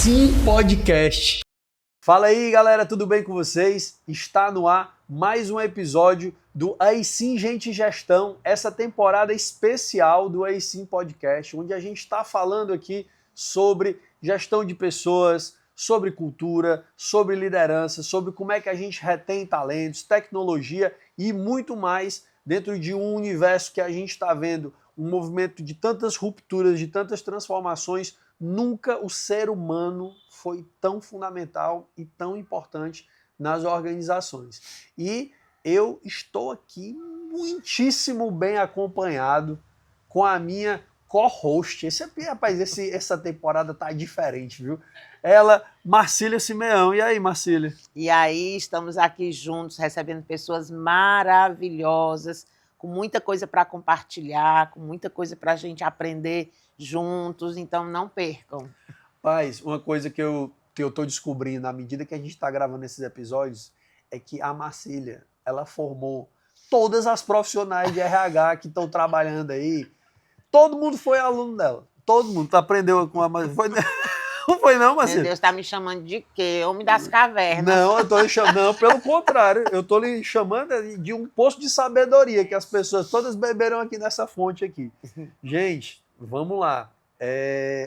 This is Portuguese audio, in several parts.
iSim Podcast. Fala aí, galera, tudo bem com vocês? Está no ar mais um episódio do iSim Gente e Gestão, essa temporada especial do iSim Podcast, onde a gente está falando aqui sobre gestão de pessoas, sobre cultura, sobre liderança, sobre como é que a gente retém talentos, tecnologia e muito mais dentro de um universo que a gente está vendo um movimento de tantas rupturas, de tantas transformações. Nunca o ser humano foi tão fundamental e tão importante nas organizações. E eu estou aqui muitíssimo bem acompanhado com a minha co-host. Essa temporada tá diferente, viu? Ela, Marcília Simeão. E aí, Marcília? E aí, estamos aqui juntos, recebendo pessoas maravilhosas, com muita coisa para compartilhar, com muita coisa para a gente aprender juntos, então não percam. Paz, uma coisa que eu estou descobrindo à medida que a gente está gravando esses episódios é que a Marcília, ela formou todas as profissionais de RH que estão trabalhando aí. Todo mundo foi aluno dela. Todo mundo aprendeu com a Marcília. Não foi não, Marcília? Meu Deus, tá me chamando de quê? Homem das cavernas. Não, eu tô lhe chamando, não, pelo contrário, eu tô lhe chamando de um poço de sabedoria que as pessoas todas beberam aqui nessa fonte aqui. Gente, vamos lá.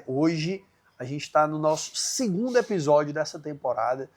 Hoje a gente está no nosso segundo episódio dessa temporada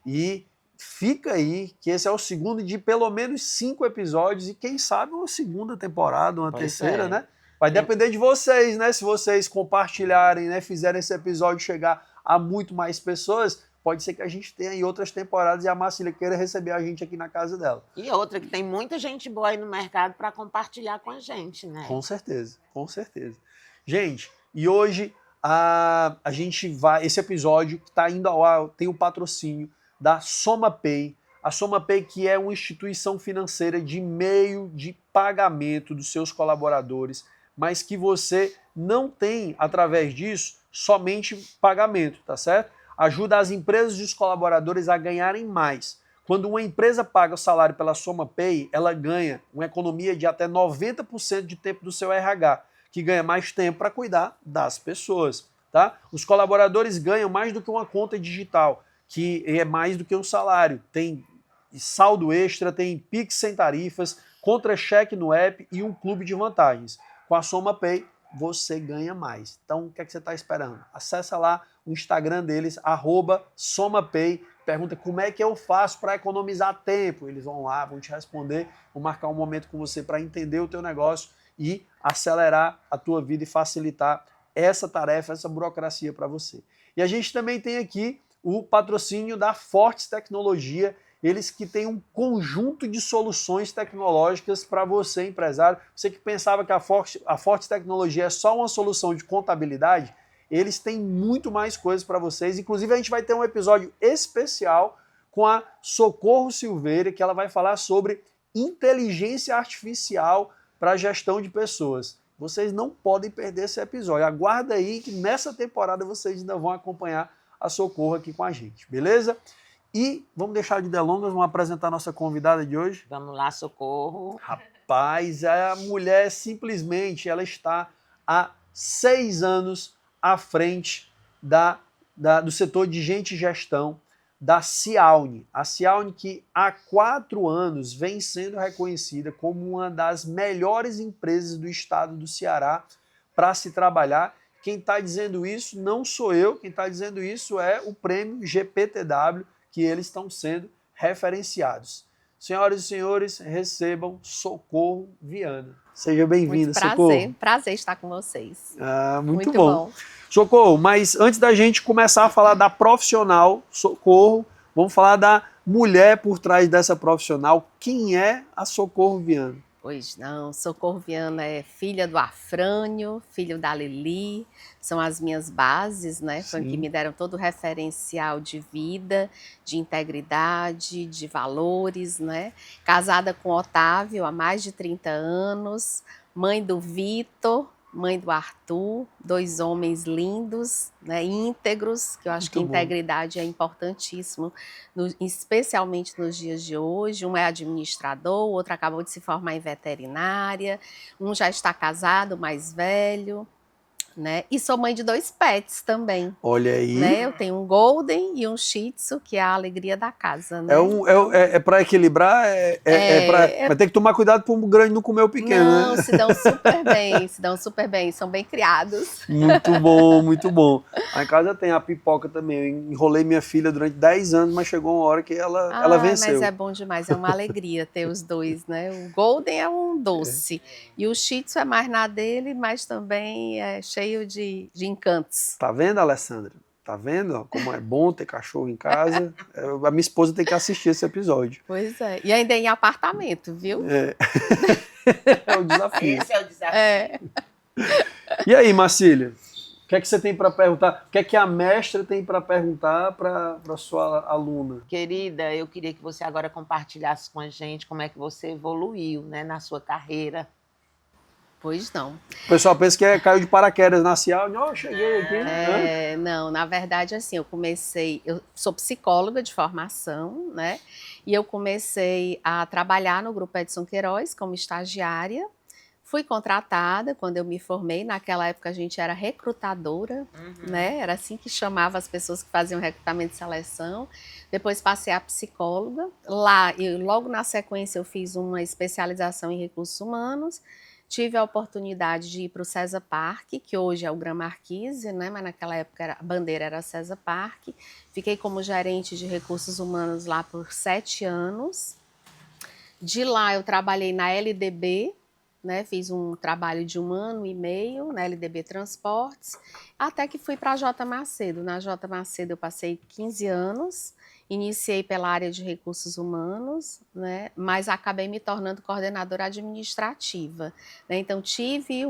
e fica aí que esse é o segundo de pelo menos 5 episódios e quem sabe uma segunda temporada, uma terceira, né? Vai depender de vocês, né? Se vocês compartilharem, né? Fizerem esse episódio chegar a muito mais pessoas, pode ser que a gente tenha em outras temporadas e a Marcília queira receber a gente aqui na casa dela. E outra, que tem muita gente boa aí no mercado para compartilhar com a gente, né? Com certeza, com certeza. Gente, e hoje a gente vai... Esse episódio que está indo ao ar tem o patrocínio da SomaPay. A SomaPay, que é uma instituição financeira de meio de pagamento dos seus colaboradores, mas que você não tem, através disso, somente pagamento, tá certo? Ajuda as empresas e os colaboradores a ganharem mais. Quando uma empresa paga o salário pela SomaPay, ela ganha uma economia de até 90% de tempo do seu RH, que ganha mais tempo para cuidar das pessoas, tá? Os colaboradores ganham mais do que uma conta digital, que é mais do que um salário. Tem saldo extra, tem Pix sem tarifas, contra-cheque no app e um clube de vantagens. Com a SomaPay, você ganha mais. Então, o que é que você está esperando? Acessa lá o Instagram deles, @SomaPay. Pergunta como é que eu faço para economizar tempo. Eles vão lá, vão te responder, vão marcar um momento com você para entender o teu negócio e acelerar a tua vida e facilitar essa tarefa, essa burocracia para você. E a gente também tem aqui o patrocínio da Fortes Tecnologia, eles que têm um conjunto de soluções tecnológicas para você, empresário. Você que pensava que a Fortes Tecnologia é só uma solução de contabilidade, eles têm muito mais coisas para vocês. Inclusive, a gente vai ter um episódio especial com a Socorro Silveira, que ela vai falar sobre inteligência artificial para a gestão de pessoas. Vocês não podem perder esse episódio. Aguarda aí que nessa temporada vocês ainda vão acompanhar a Socorro aqui com a gente, beleza? E vamos deixar de delongas, vamos apresentar a nossa convidada de hoje. Vamos lá, Socorro. Rapaz, a mulher simplesmente, ela está há 6 anos à frente do setor de gente e gestão da Cialne. A Cialne que há 4 anos vem sendo reconhecida como uma das melhores empresas do estado do Ceará para se trabalhar. Quem está dizendo isso não sou eu, quem está dizendo isso é o prêmio GPTW, que eles estão sendo referenciados. Senhoras e senhores, recebam Socorro Viana. Seja bem-vinda, Socorro. Prazer estar com vocês. Muito bom. Socorro, mas antes da gente começar a falar da profissional Socorro, vamos falar da mulher por trás dessa profissional. Quem é a Socorro Viana? Pois não, Socorro Viana é filha do Afrânio, filho da Lili, são as minhas bases, né? Foi que me deram todo o referencial de vida, de integridade, de valores, né? Casada com Otávio há mais de 30 anos, mãe do Vitor, mãe do Arthur, 2 homens lindos, né, íntegros, que eu acho que a integridade é importantíssimo, especialmente nos dias de hoje. Um é administrador, o outro acabou de se formar em veterinária, um já está casado, mais velho, né? E sou mãe de 2 pets também, Olha aí. né? Eu tenho um Golden e um Shih Tzu, que é a alegria da casa, né? É para equilibrar, mas tem que tomar cuidado para o grande não comer o pequeno, Não, né? se dão super bem, se dão super bem, são bem criados. Muito bom, muito bom. Lá em casa tem a Pipoca também. Eu enrolei minha filha durante 10 anos, mas chegou uma hora que ela venceu. Mas é bom demais, é uma alegria ter os dois, né? O Golden é um doce e o Shih Tzu é mais na dele, mas também é cheio de encantos. Tá vendo, Alessandra? Tá vendo como é bom ter cachorro em casa? A minha esposa tem que assistir esse episódio. Pois é, e ainda em apartamento, viu? É o desafio. Esse é o desafio. É. E aí, Marcília? O que é que você tem para perguntar? O que é que a mestra tem para perguntar para sua aluna? Querida, eu queria que você agora compartilhasse com a gente como é que você evoluiu, né, na sua carreira. Pois não. O pessoal pensa que caiu de paraquedas na Cial. Cheguei aqui. Não, na verdade, assim, eu sou psicóloga de formação, né? E eu comecei a trabalhar no Grupo Edson Queiroz como estagiária. Fui contratada quando eu me formei. Naquela época a gente era recrutadora, né? Era assim que chamava as pessoas que faziam recrutamento e seleção. Depois passei a psicóloga. Lá, e logo na sequência eu fiz uma especialização em recursos humanos. Tive a oportunidade de ir para o César Park, que hoje é o Gran Marquise, né? Mas naquela época a bandeira era César Park. Fiquei como gerente de recursos humanos lá por 7 anos. De lá eu trabalhei na LDB, né? Fiz um trabalho de 1 ano e meio na LDB Transportes, até que fui para a J. Macedo. Na J. Macedo eu passei 15 anos. Iniciei pela área de recursos humanos, né, mas acabei me tornando coordenadora administrativa, né, então tive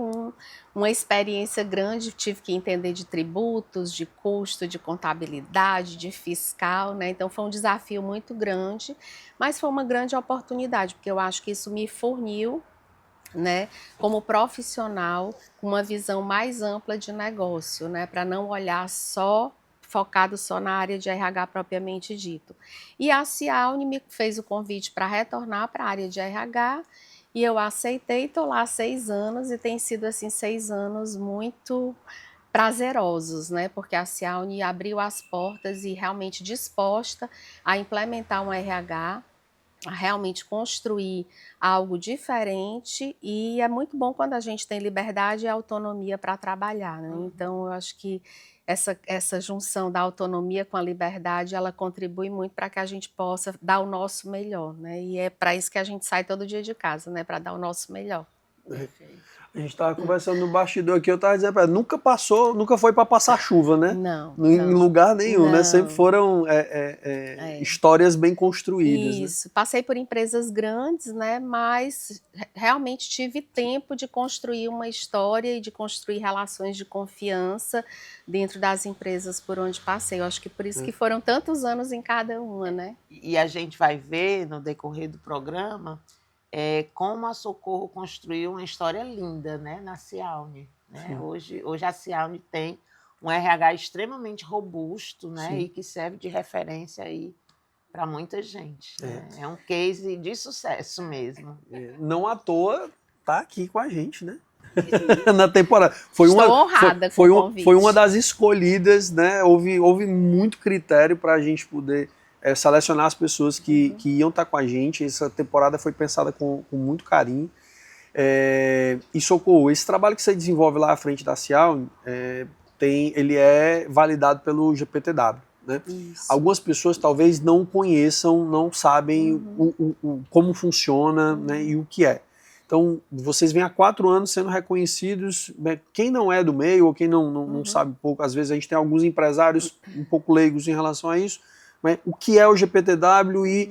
uma experiência grande, tive que entender de tributos, de custo, de contabilidade, de fiscal, né, então foi um desafio muito grande, mas foi uma grande oportunidade, porque eu acho que isso me forniu, né, como profissional, com uma visão mais ampla de negócio, né, para não olhar focado só na área de RH propriamente dito. E a Cialne me fez o convite para retornar para a área de RH e eu aceitei, estou lá há 6 anos e tem sido assim 6 anos muito prazerosos, né? Porque a Cialne abriu as portas e realmente disposta a implementar um RH, a realmente construir algo diferente, e é muito bom quando a gente tem liberdade e autonomia para trabalhar, né? Então eu acho que essa junção da autonomia com a liberdade, ela contribui muito para que a gente possa dar o nosso melhor, né? E é para isso que a gente sai todo dia de casa, né? Para dar o nosso melhor. A gente estava conversando no bastidor aqui, eu estava dizendo, nunca foi para passar chuva, né? Não. Em lugar nenhum, não. né? Sempre foram histórias bem construídas. Isso, né? Passei por empresas grandes, né? Mas realmente tive tempo de construir uma história e de construir relações de confiança dentro das empresas por onde passei. Eu acho que por isso que foram tantos anos em cada uma, né? E a gente vai ver no decorrer do programa como a Socorro construiu uma história linda, né, na Cialne, né? Hoje a Cialne tem um RH extremamente robusto, né, e que serve de referência aí para muita gente. Né? É um case de sucesso mesmo. Não à toa tá aqui com a gente, né? Na temporada. Estou honrada com o convite. Foi uma das escolhidas, né? Houve muito critério para a gente poder selecionar as pessoas que iam estar com a gente. Essa temporada foi pensada com muito carinho. E Socorro, esse trabalho que você desenvolve lá à frente da Cialne, ele é validado pelo GPTW. Né? Algumas pessoas talvez não conheçam, não sabem como funciona, né, e o que é. Então, vocês vêm há 4 anos sendo reconhecidos. Quem não é do meio ou quem não sabe pouco, às vezes a gente tem alguns empresários um pouco leigos em relação a isso. Mas o que é o GPTW e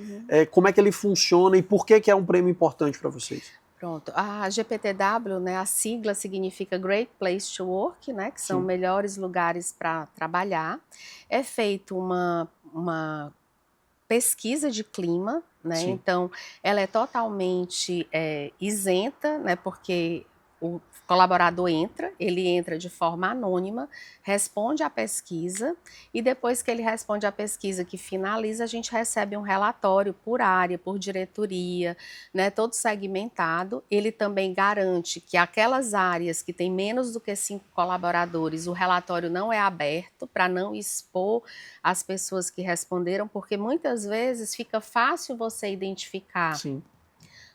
como é que ele funciona e por que é um prêmio importante para vocês? Pronto, a GPTW, né, a sigla significa Great Place to Work, né, que são melhores lugares para trabalhar. É feito uma pesquisa de clima, né, então ela é totalmente isenta, né, porque o colaborador ele entra de forma anônima, responde à pesquisa e depois que ele responde à pesquisa que finaliza, a gente recebe um relatório por área, por diretoria, né, todo segmentado. Ele também garante que aquelas áreas que têm menos do que 5 colaboradores, o relatório não é aberto para não expor as pessoas que responderam, porque muitas vezes fica fácil você identificar Sim.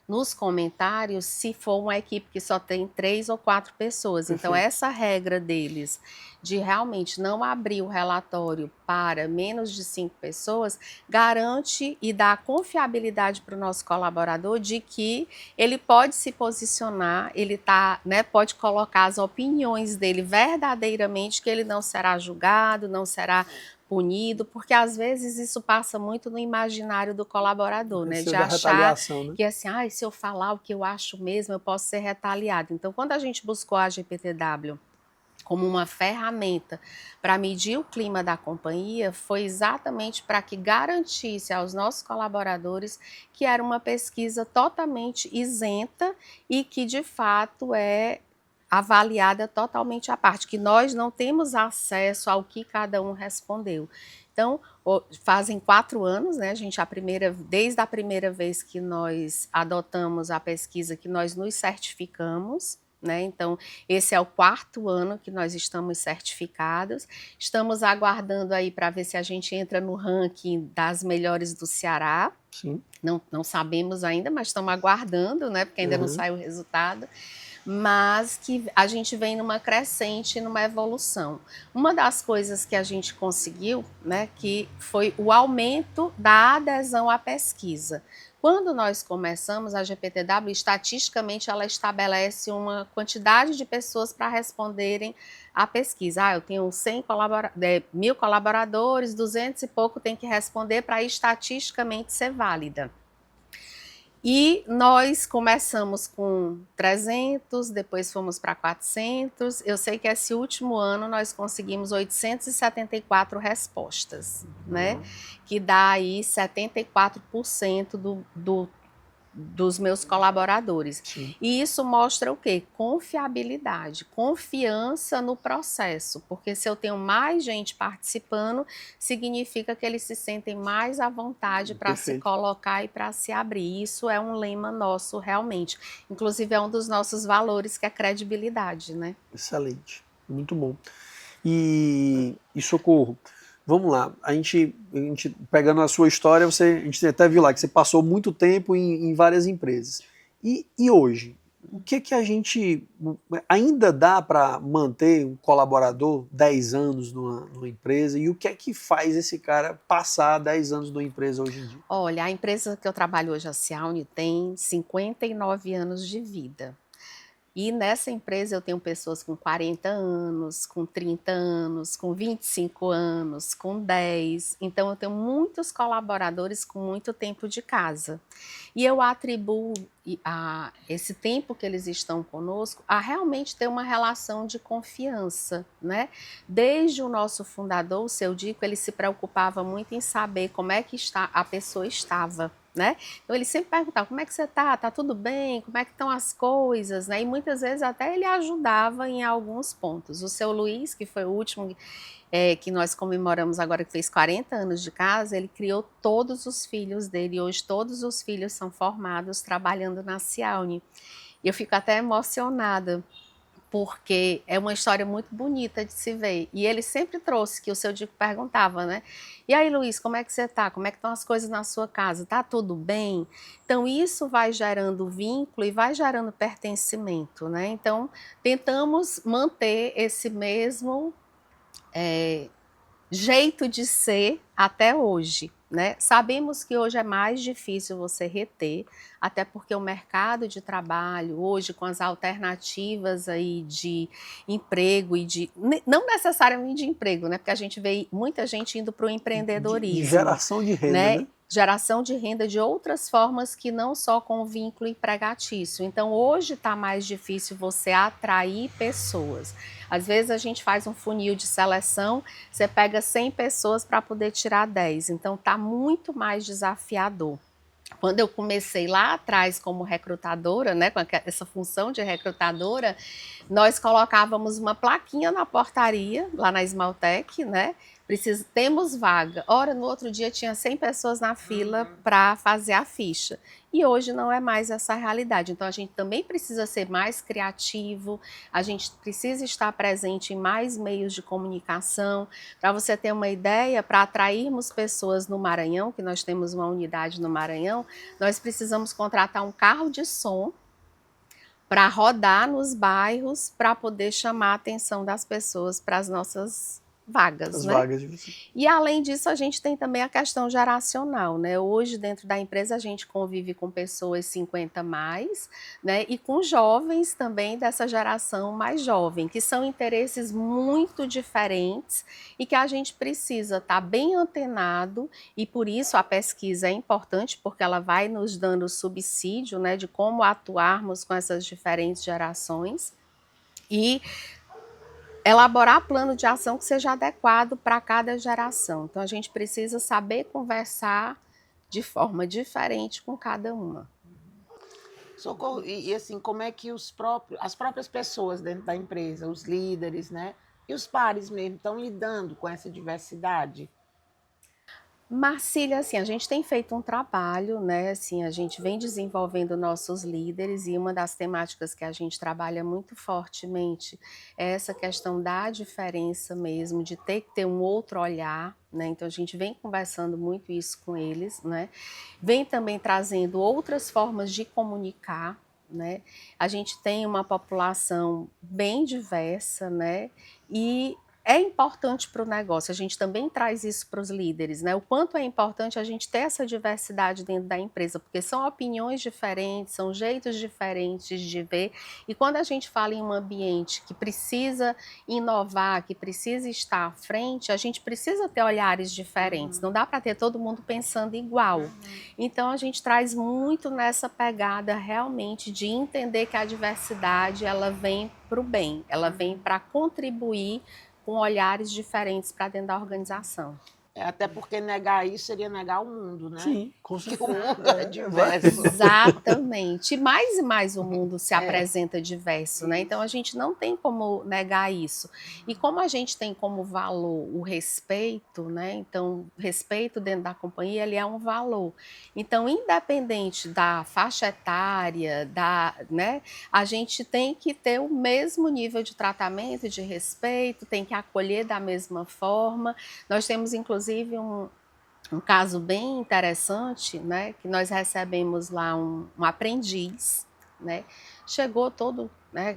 nos comentários se for uma equipe que só tem 3 ou 4 pessoas. Perfeito. Então, essa regra deles de realmente não abrir o relatório para menos de 5 pessoas garante e dá confiabilidade para o nosso colaborador de que ele pode se posicionar, ele pode colocar as opiniões dele verdadeiramente, que ele não será julgado, não será punido, porque às vezes isso passa muito no imaginário do colaborador, né? De achar né? que assim, se eu falar o que eu acho mesmo, eu posso ser retaliado. Então, quando a gente buscou a GPTW como uma ferramenta para medir o clima da companhia, foi exatamente para que garantisse aos nossos colaboradores que era uma pesquisa totalmente isenta e que, de fato, é avaliada totalmente à parte, que nós não temos acesso ao que cada um respondeu. Então, fazem 4 anos, né? Desde a primeira vez que nós adotamos a pesquisa, que nós nos certificamos, né? Então, esse é o 4º ano que nós estamos certificados. Estamos aguardando aí para ver se a gente entra no ranking das melhores do Ceará. Sim. Não sabemos ainda, mas estamos aguardando, né? Porque ainda não saiu o resultado. Mas que a gente vem numa crescente, numa evolução. Uma das coisas que a gente conseguiu, né, que foi o aumento da adesão à pesquisa. Quando nós começamos, a GPTW, estatisticamente, ela estabelece uma quantidade de pessoas para responderem à pesquisa. Eu tenho 1.000 colaboradores, 200 e pouco tem que responder para estatisticamente ser válida. E nós começamos com 300, depois fomos para 400. Eu sei que esse último ano nós conseguimos 874 respostas, né? Que dá aí 74% dos meus colaboradores. Sim. E isso mostra o quê? Confiabilidade, confiança no processo, porque se eu tenho mais gente participando, significa que eles se sentem mais à vontade para se colocar e para se abrir. Isso é um lema nosso realmente. Inclusive é um dos nossos valores, que é a credibilidade, né? Excelente, muito bom. E Socorro, vamos lá, a gente pegando a sua história, a gente até viu lá que você passou muito tempo em várias empresas. E hoje, o que a gente ainda dá para manter um colaborador 10 anos numa empresa, e o que é que faz esse cara passar 10 anos numa empresa hoje em dia? Olha, a empresa que eu trabalho hoje, a Cialne, tem 59 anos de vida. E nessa empresa eu tenho pessoas com 40 anos, com 30 anos, com 25 anos, com 10. Então eu tenho muitos colaboradores com muito tempo de casa. E eu atribuo esse tempo que eles estão conosco a realmente ter uma relação de confiança, né? Desde o nosso fundador, o seu Dico, ele se preocupava muito em saber como é que a pessoa estava, né? Então ele sempre perguntava: como é que você tá? Tá tudo bem? Como é que estão as coisas? Né? E muitas vezes até ele ajudava em alguns pontos. O seu Luiz, que foi o último que nós comemoramos agora, que fez 40 anos de casa, ele criou todos os filhos dele, e hoje todos os filhos são formados trabalhando na Cialne. E eu fico até emocionada, porque é uma história muito bonita de se ver. E ele sempre trouxe, que o seu Dico perguntava, né? E aí, Luiz, como é que você tá? Como é que estão as coisas na sua casa? Tá tudo bem? Então, isso vai gerando vínculo e vai gerando pertencimento, né? Então, tentamos manter esse mesmo jeito de ser até hoje, né? Sabemos que hoje é mais difícil você reter, até porque o mercado de trabalho hoje, com as alternativas aí de emprego e não necessariamente de emprego, né? Porque a gente vê muita gente indo para o empreendedorismo. De geração de renda, né? Geração de renda de outras formas que não só com o vínculo empregatício. Então, hoje está mais difícil você atrair pessoas. Às vezes a gente faz um funil de seleção, você pega 100 pessoas para poder tirar 10. Então, está muito mais desafiador. Quando eu comecei lá atrás como recrutadora, né, com essa função de recrutadora, nós colocávamos uma plaquinha na portaria, lá na Esmaltec, né? Temos vaga. Ora, no outro dia tinha 100 pessoas na fila para fazer a ficha. E hoje não é mais essa realidade. Então a gente também precisa ser mais criativo, a gente precisa estar presente em mais meios de comunicação. Para você ter uma ideia, para atrairmos pessoas no Maranhão, que nós temos uma unidade no Maranhão, nós precisamos contratar um carro de som para rodar nos bairros para poder chamar a atenção das pessoas para as nossas vagas, As né? vagas de você. E além disso, a gente tem também a questão geracional, né? Hoje, dentro da empresa, a gente convive com pessoas 50 mais, né? E com jovens também dessa geração mais jovem, que são interesses muito diferentes e que a gente precisa estar bem antenado, e por isso a pesquisa é importante, porque ela vai nos dando subsídio, né, de como atuarmos com essas diferentes gerações e elaborar plano de ação que seja adequado para cada geração. Então a gente precisa saber conversar de forma diferente com cada uma. Socorro, e assim, como é que as próprias pessoas dentro da empresa, os líderes, né, e os pares mesmo, estão lidando com essa diversidade? Marcília, assim, a gente tem feito um trabalho, né, assim, a gente vem desenvolvendo nossos líderes e uma das temáticas que a gente trabalha muito fortemente é essa questão da diferença mesmo, de ter que ter um outro olhar, né, então a gente vem conversando muito isso com eles, né, vem também trazendo outras formas de comunicar, né, a gente tem uma população bem diversa, né, e é importante para o negócio, a gente também traz isso para os líderes, né? O quanto é importante a gente ter essa diversidade dentro da empresa, porque são opiniões diferentes, são jeitos diferentes de ver, e quando a gente fala em um ambiente que precisa inovar, que precisa estar à frente, a gente precisa ter olhares diferentes, não dá para ter todo mundo pensando igual. Então a gente traz muito nessa pegada realmente de entender que a diversidade ela vem para o bem, ela vem para contribuir com olhares diferentes para dentro da organização. Até porque negar isso seria negar o mundo, né? Sim, com Porque certeza. o mundo é diverso. Exatamente. E mais o mundo se apresenta diverso, né? Então a gente não tem como negar isso. E como a gente tem como valor o respeito, né? Então, o respeito dentro da companhia, ele é um valor. Então, independente da faixa etária, né? A gente tem que ter o mesmo nível de tratamento, de respeito, tem que acolher da mesma forma. Nós temos, inclusive, um caso bem interessante, né, que nós recebemos lá um aprendiz, né, chegou todo, né,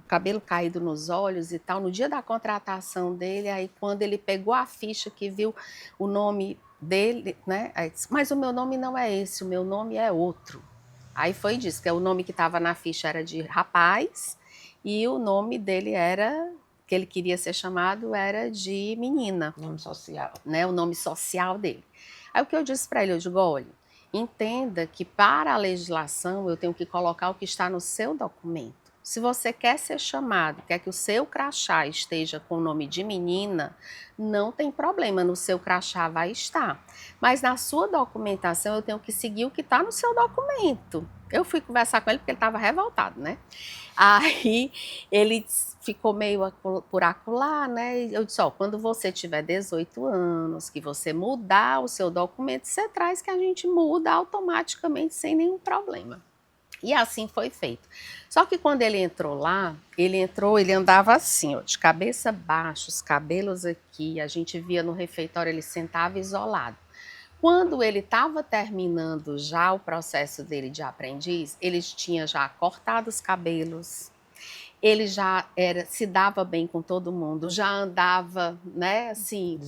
cabelo caído nos olhos e tal, no dia da contratação dele, aí quando ele pegou a ficha que viu o nome dele, né, aí disse, mas o meu nome não é esse, o meu nome é outro. Aí foi disso, que o nome que estava na ficha era de rapaz e o nome dele era, que ele queria ser chamado, era de menina. Nome social. Né, o nome social dele. Aí o que eu disse para ele, eu digo, olha, entenda que para a legislação eu tenho que colocar o que está no seu documento. Se você quer ser chamado, quer que o seu crachá esteja com o nome de menina, não tem problema, no seu crachá vai estar. Mas na sua documentação eu tenho que seguir o que está no seu documento. Eu fui conversar com ele porque ele estava revoltado, né? Aí ele ficou meio por acolá, né? Eu disse, ó, quando você tiver 18 anos, que você mudar o seu documento, você traz que a gente muda automaticamente sem nenhum problema. E assim foi feito. Só que quando ele entrou lá, ele andava assim, ó, de cabeça baixa, os cabelos aqui, a gente via no refeitório, ele sentava isolado. Quando ele estava terminando já o processo dele de aprendiz, ele tinha já cortado os cabelos, ele já se dava bem com todo mundo, já andava, né, assim,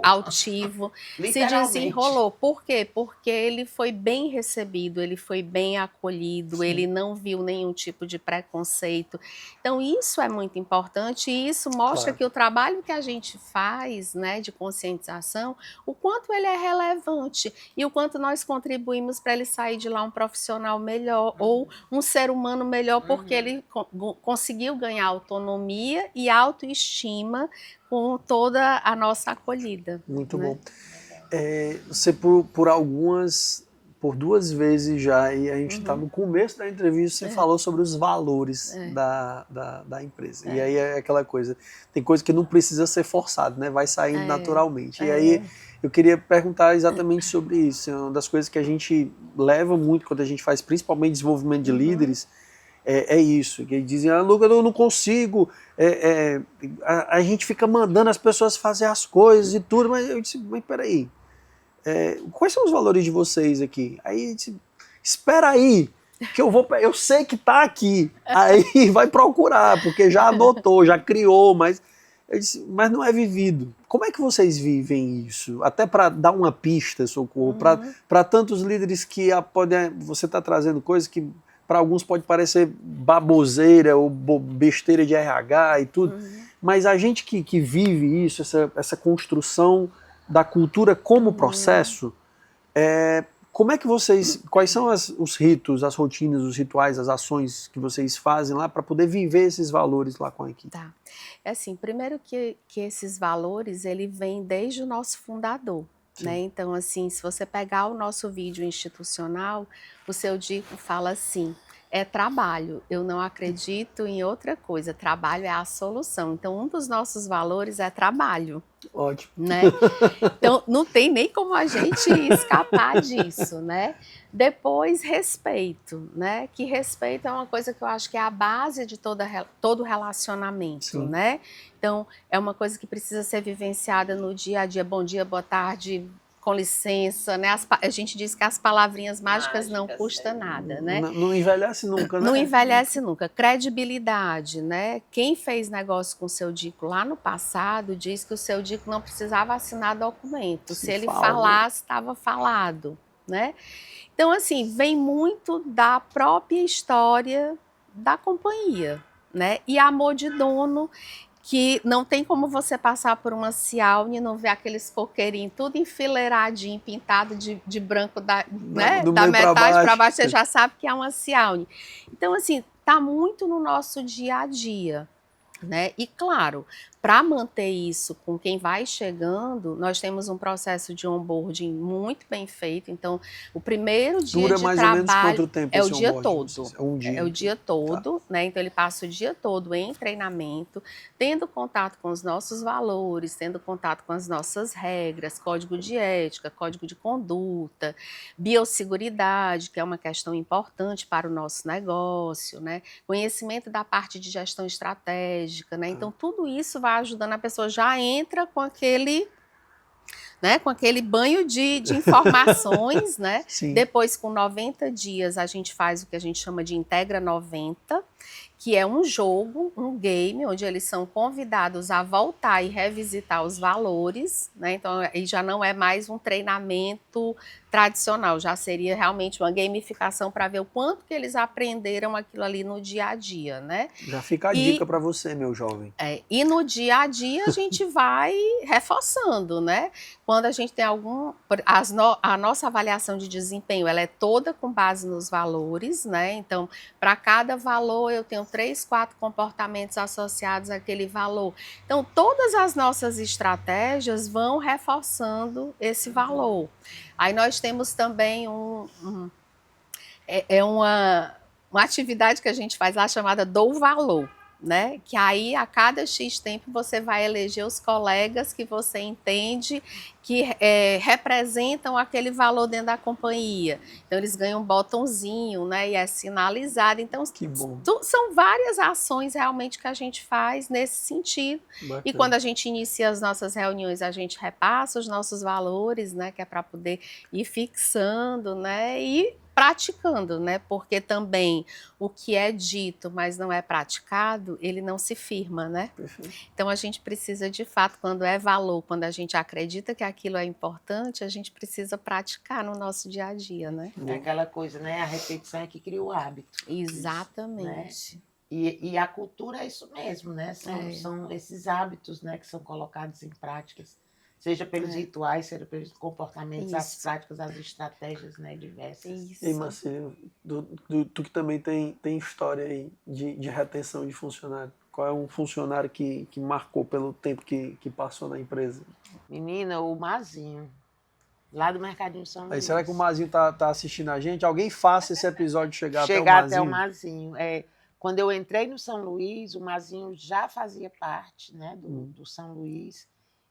altivo, se desenrolou. Por quê? Porque ele foi bem recebido, ele foi bem acolhido, sim, ele não viu nenhum tipo de preconceito. Então isso é muito importante e isso mostra, claro, que o trabalho que a gente faz, né, de conscientização, o quanto ele é relevante e o quanto nós contribuímos para ele sair de lá um profissional melhor, ou um ser humano melhor, porque ele conseguiu ganhar autonomia e autoestima com toda a nossa acolhida. Muito né? bom. Você, por por 2 vezes já, e a gente está no começo da entrevista, você falou sobre os valores da empresa. E aí é aquela coisa, tem coisa que não precisa ser forçado, né? Vai saindo naturalmente. E aí eu queria perguntar exatamente sobre isso. Uma das coisas que a gente leva muito quando a gente faz, principalmente desenvolvimento de líderes, é isso, que dizem, Lucas, eu não consigo, a gente fica mandando as pessoas fazer as coisas e tudo, mas eu disse, mas peraí, quais são os valores de vocês aqui? Aí disse, espera aí, que eu sei que tá aqui, aí vai procurar, porque já adotou, já criou, mas eu disse, mas não é vivido. Como é que vocês vivem isso? Até para dar uma pista, Socorro, para tantos líderes que você está trazendo coisas que para alguns pode parecer baboseira ou besteira de RH e tudo, mas a gente que vive isso, essa construção da cultura como processo, como é que quais são os ritos, as rotinas, os rituais, as ações que vocês fazem lá para poder viver esses valores lá com a equipe? Tá. É assim, primeiro que esses valores, ele vem desde o nosso fundador, né? Então, assim, se você pegar o nosso vídeo institucional, o seu Dico fala assim, é trabalho, eu não acredito em outra coisa, trabalho é a solução. Então, um dos nossos valores é trabalho. Ótimo. Né? Então, não tem nem como a gente escapar disso, né? Depois, respeito, né? Que respeito é uma coisa que eu acho que é a base de todo relacionamento, né? Então, é uma coisa que precisa ser vivenciada no dia a dia. Bom dia, boa tarde, com licença, né? A gente diz que as palavrinhas mágicas não custam nada, né? Não envelhece nunca, né? Não envelhece nunca. Credibilidade, né? Quem fez negócio com o seu Dico lá no passado diz que o seu Dico não precisava assinar documento. Se ele falasse, estava falado, né? Então, assim, vem muito da própria história da companhia, né? E amor de dono, que não tem como você passar por uma Cialne e não ver aqueles coqueirinhos tudo enfileiradinho, pintado de branco da metade para baixo, você já sabe que é uma Cialne. Então, assim, tá muito no nosso dia a dia, né? E claro, para manter isso com quem vai chegando, nós temos um processo de onboarding muito bem feito. Então, o primeiro dia Dura de mais ou menos trabalho quanto tempo é o esse dia onboarding? todo. É um dia. É o dia todo, né? Então ele passa o dia todo em treinamento, tendo contato com os nossos valores, tendo contato com as nossas regras, código de ética, código de conduta, biosseguridade, que é uma questão importante para o nosso negócio, né? Conhecimento da parte de gestão estratégica, né? Então tudo isso vai ajudando, a pessoa já entra com aquele, né, com aquele banho de informações, né? Depois, com 90 dias, a gente faz o que a gente chama de Integra 90, que é um jogo, um game, onde eles são convidados a voltar e revisitar os valores, né? Então, aí já não é mais um treinamento tradicional, já seria realmente uma gamificação para ver o quanto que eles aprenderam aquilo ali no dia a dia, né? Já fica a dica para você, meu jovem. E no dia a dia a gente vai reforçando, né? Quando a gente tem a nossa avaliação de desempenho, ela é toda com base nos valores, né? Então, para cada valor eu tenho 3, 4 comportamentos associados àquele valor. Então, todas as nossas estratégias vão reforçando esse valor. Aí nós temos também uma atividade que a gente faz lá chamada Dou Valor, né? Que aí a cada X tempo você vai eleger os colegas que você entende que representam aquele valor dentro da companhia. Então eles ganham um botãozinho, né? E é sinalizado. Então são várias ações realmente que a gente faz nesse sentido. Bacana. E quando a gente inicia as nossas reuniões, a gente repassa os nossos valores, né? Que é para poder ir fixando, né? E praticando, né? Porque também o que é dito, mas não é praticado, ele não se firma, né? Perfeito. Então a gente precisa de fato, quando é valor, quando a gente acredita que aquilo é importante, a gente precisa praticar no nosso dia a dia, né? É aquela coisa, né? A repetição é que cria o hábito. Exatamente. Né? E a cultura é isso mesmo, né? São esses hábitos, né, que são colocados em práticas. Seja pelos rituais, seja pelos comportamentos, as práticas, as estratégias, né, diversas. Isso. E Marcelo, tu que também tem história aí de retenção de funcionário. Qual é um funcionário que marcou pelo tempo que passou na empresa? Menina, o Mazinho. Lá do Mercadinho São Luís. Aí, será que o Mazinho tá assistindo a gente? Alguém faça esse episódio chegar até o Mazinho. Quando eu entrei no São Luís, o Mazinho já fazia parte, né, do São Luís.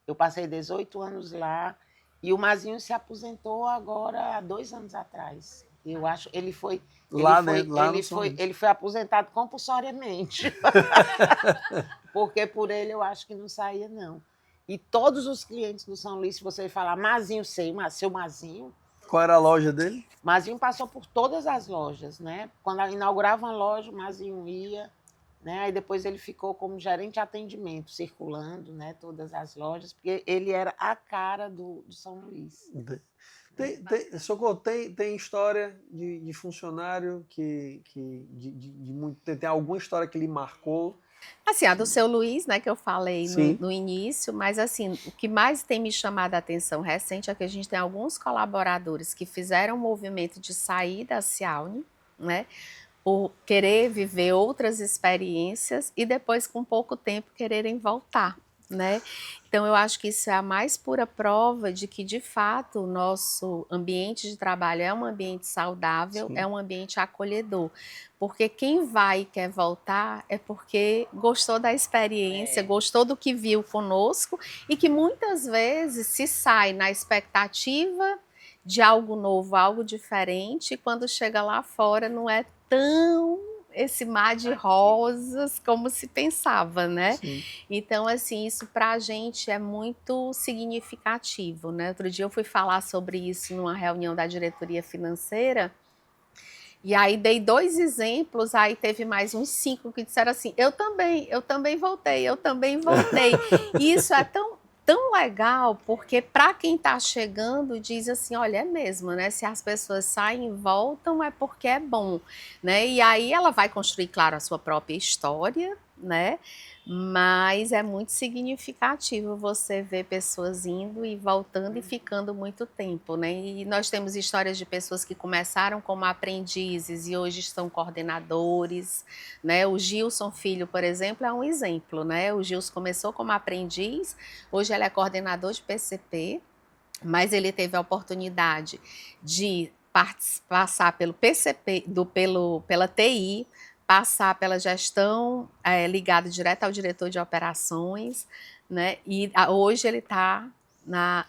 Eu passei 18 anos lá e o Mazinho se aposentou agora há 2 anos atrás. Eu acho, ele foi aposentado compulsoriamente. Porque por ele eu acho que não saía, não. E todos os clientes do São Luís, se você falar Mazinho, seu Mazinho. Qual era a loja dele? Mazinho passou por todas as lojas, né? Quando inaugurava uma loja, o Mazinho ia, né? Aí depois ele ficou como gerente de atendimento, circulando, né? Todas as lojas, porque ele era a cara do São Luís. Socorro, tem história de funcionário tem alguma história que lhe marcou? Assim, a do seu Luiz, né, que eu falei no início, mas assim, o que mais tem me chamado a atenção recente é que a gente tem alguns colaboradores que fizeram o movimento de sair da Cialne, né, por querer viver outras experiências e depois, com pouco tempo, quererem voltar, né? Então, eu acho que isso é a mais pura prova de que, de fato, o nosso ambiente de trabalho é um ambiente saudável, é um ambiente acolhedor. Porque quem vai e quer voltar é porque gostou da experiência, gostou do que viu conosco e que muitas vezes se sai na expectativa de algo novo, algo diferente, e quando chega lá fora não é tão esse mar de rosas como se pensava, né? Sim. Então, assim, isso para a gente é muito significativo, né? Outro dia eu fui falar sobre isso numa reunião da diretoria financeira, e aí dei 2 exemplos, aí teve mais uns 5 que disseram assim, eu também voltei. E isso é tão legal, porque para quem está chegando diz assim, olha, é mesmo, né? Se as pessoas saem e voltam é porque é bom, né? E aí ela vai construir, claro, a sua própria história, né? Mas é muito significativo você ver pessoas indo e voltando e ficando muito tempo, né? E nós temos histórias de pessoas que começaram como aprendizes e hoje estão coordenadores, né? O Gilson Filho, por exemplo, é um exemplo, né? O Gilson começou como aprendiz, hoje ele é coordenador de PCP, mas ele teve a oportunidade de passar pelo PCP, pela TI, passar pela gestão ligada direto ao diretor de operações, né? E hoje ele está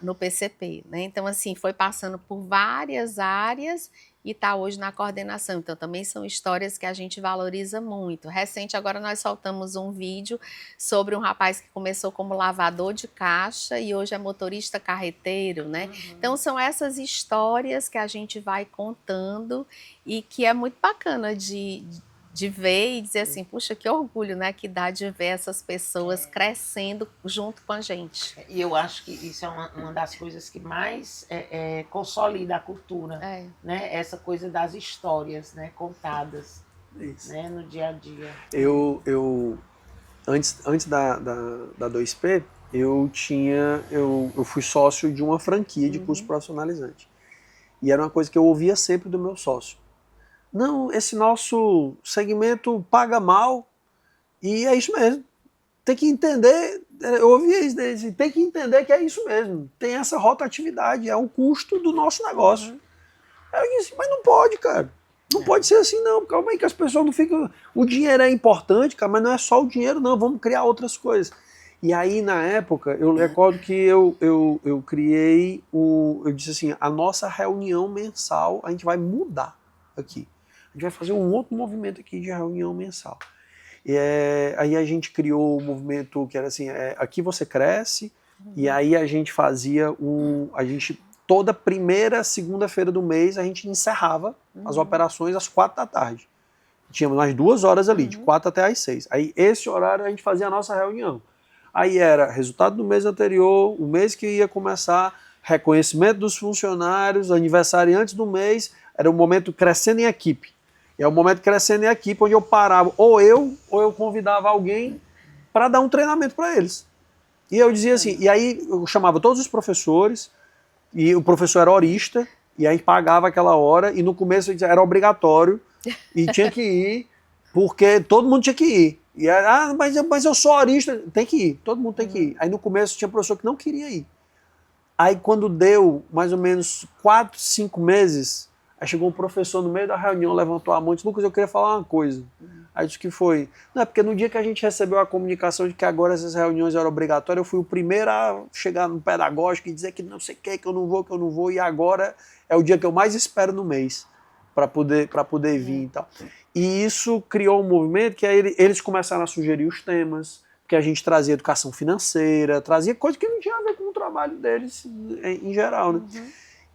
no PCP, né? Então, assim, foi passando por várias áreas e está hoje na coordenação. Então, também são histórias que a gente valoriza muito. Recente, agora nós soltamos um vídeo sobre um rapaz que começou como lavador de caixa e hoje é motorista carreteiro, né? Então, são essas histórias que a gente vai contando e que é muito bacana de ver e dizer assim, puxa, que orgulho, né, que dá de ver essas pessoas crescendo junto com a gente. E eu acho que isso é uma das coisas que mais consolida a cultura, né? Essa coisa das histórias, né, contadas, né, no dia a dia. Antes da 2P, eu fui sócio de uma franquia de curso profissionalizante. E era uma coisa que eu ouvia sempre do meu sócio. Não, esse nosso segmento paga mal e é isso mesmo. Tem que entender, eu ouvi isso deles, tem que entender que é isso mesmo. Tem essa rotatividade, é um custo do nosso negócio. Eu disse, mas não pode, cara. Não pode ser assim, não. Calma aí que as pessoas não ficam... O dinheiro é importante, cara, mas não é só o dinheiro, não. Vamos criar outras coisas. E aí, na época, eu recordo que eu criei eu disse assim, a nossa reunião mensal, a gente vai mudar aqui. A gente vai fazer um outro movimento aqui de reunião mensal. Aí a gente criou um movimento que era assim, aqui você cresce, e aí a gente fazia toda primeira segunda-feira do mês, a gente encerrava as operações às 4 da tarde. Tínhamos mais 2 horas ali, de 4 até às 6. Aí esse horário a gente fazia a nossa reunião. Aí era resultado do mês anterior, o mês que ia começar, reconhecimento dos funcionários, aniversariantes do mês, era o momento crescendo em equipe. É o momento crescendo em equipe onde eu parava, ou eu convidava alguém para dar um treinamento para eles. E eu dizia assim, e aí eu chamava todos os professores, e o professor era horista, e aí pagava aquela hora, e no começo era obrigatório, e tinha que ir, porque todo mundo tinha que ir. E era, mas eu sou horista, tem que ir, todo mundo tem que ir. Aí no começo tinha professor que não queria ir. Aí quando deu mais ou menos 4, 5 meses, aí chegou um professor no meio da reunião, levantou a mão e disse, Lucas, eu queria falar uma coisa. Aí disse que foi. Não, é porque no dia que a gente recebeu a comunicação de que agora essas reuniões eram obrigatórias, eu fui o primeiro a chegar no pedagógico e dizer que não sei o que eu não vou, e agora é o dia que eu mais espero no mês para poder vir e tal. E isso criou um movimento que aí eles começaram a sugerir os temas, porque a gente trazia educação financeira, trazia coisa que não tinha a ver com o trabalho deles em geral, né?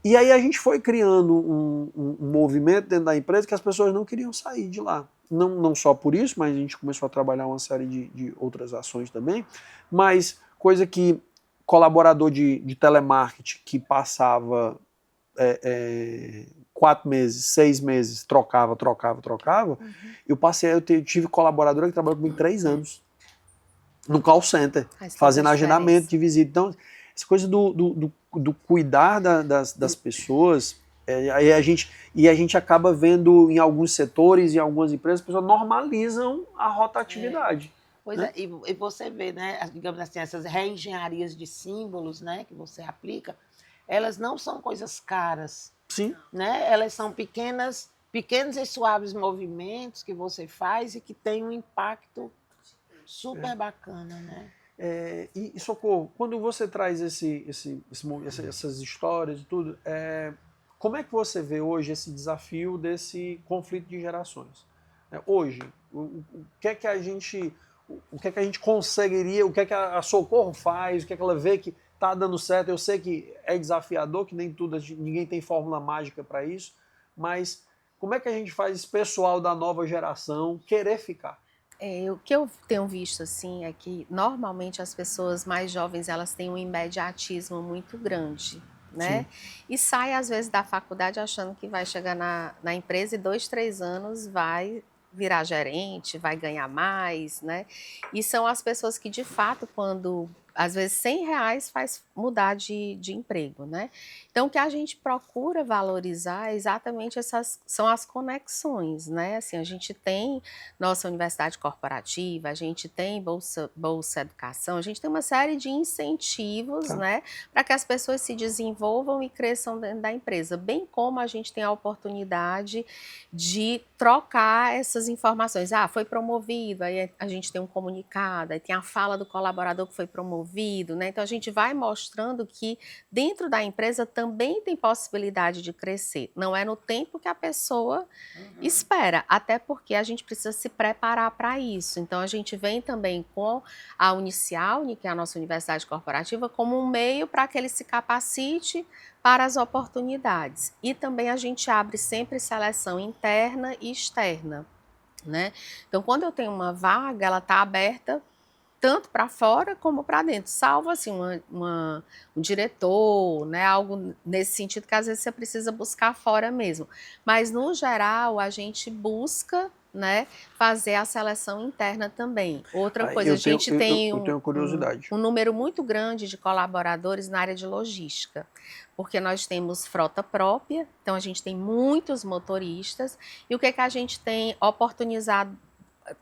E aí a gente foi criando um movimento dentro da empresa que as pessoas não queriam sair de lá. Não só por isso, mas a gente começou a trabalhar uma série de outras ações também, mas coisa que colaborador de telemarketing que passava 4 meses, 6 meses, trocava. Eu tive colaboradora que trabalhou comigo 3 anos no call center, fazendo agendamento de visita. Então, essa coisa do cuidar das pessoas, aí a gente acaba vendo em alguns setores, em algumas empresas, as pessoas normalizam a rotatividade. Pois né? é, e você vê, né, digamos assim, essas reengenharias de símbolos, né, que você aplica, elas não são coisas caras. Sim. Né? Elas são pequenos e suaves movimentos que você faz e que tem um impacto super bacana, né? E Socorro, quando você traz essas histórias e tudo, como é que você vê hoje esse desafio desse conflito de gerações? Hoje, o que é que a gente conseguiria, o que é que a Socorro faz, o que é que ela vê que está dando certo? Eu sei que é desafiador, que nem tudo, ninguém tem fórmula mágica para isso, mas como é que a gente faz esse pessoal da nova geração querer ficar? O que eu tenho visto assim é que normalmente as pessoas mais jovens elas têm um imediatismo muito grande, né? E sai às vezes da faculdade achando que vai chegar na empresa e 2, 3 anos vai virar gerente, vai ganhar mais, né? E são as pessoas que de fato quando às vezes R$100 faz mudar de emprego, né? Então o que a gente procura valorizar é exatamente são as conexões, né? Assim, a gente tem nossa universidade corporativa, a gente tem bolsa educação, a gente tem uma série de incentivos, né, para que as pessoas se desenvolvam e cresçam dentro da empresa, bem como a gente tem a oportunidade de trocar essas informações. Ah, foi promovido, aí a gente tem um comunicado, aí tem a fala do colaborador que foi promovido, né? Então a gente vai mostrando que dentro da empresa também tem possibilidade de crescer. Não é no tempo que a pessoa espera, até porque a gente precisa se preparar para isso. Então a gente vem também com a Unicialni, que é a nossa universidade corporativa, como um meio para que ele se capacite para as oportunidades. E também a gente abre sempre seleção interna e externa, né? Então quando eu tenho uma vaga, ela está aberta tanto para fora como para dentro, salvo assim um diretor, né, algo nesse sentido que às vezes você precisa buscar fora mesmo. Mas no geral a gente busca, né, fazer a seleção interna também. Outra coisa, a gente tem eu tenho curiosidade. um número muito grande de colaboradores na área de logística, porque nós temos frota própria, então a gente tem muitos motoristas, e o que a gente tem oportunizado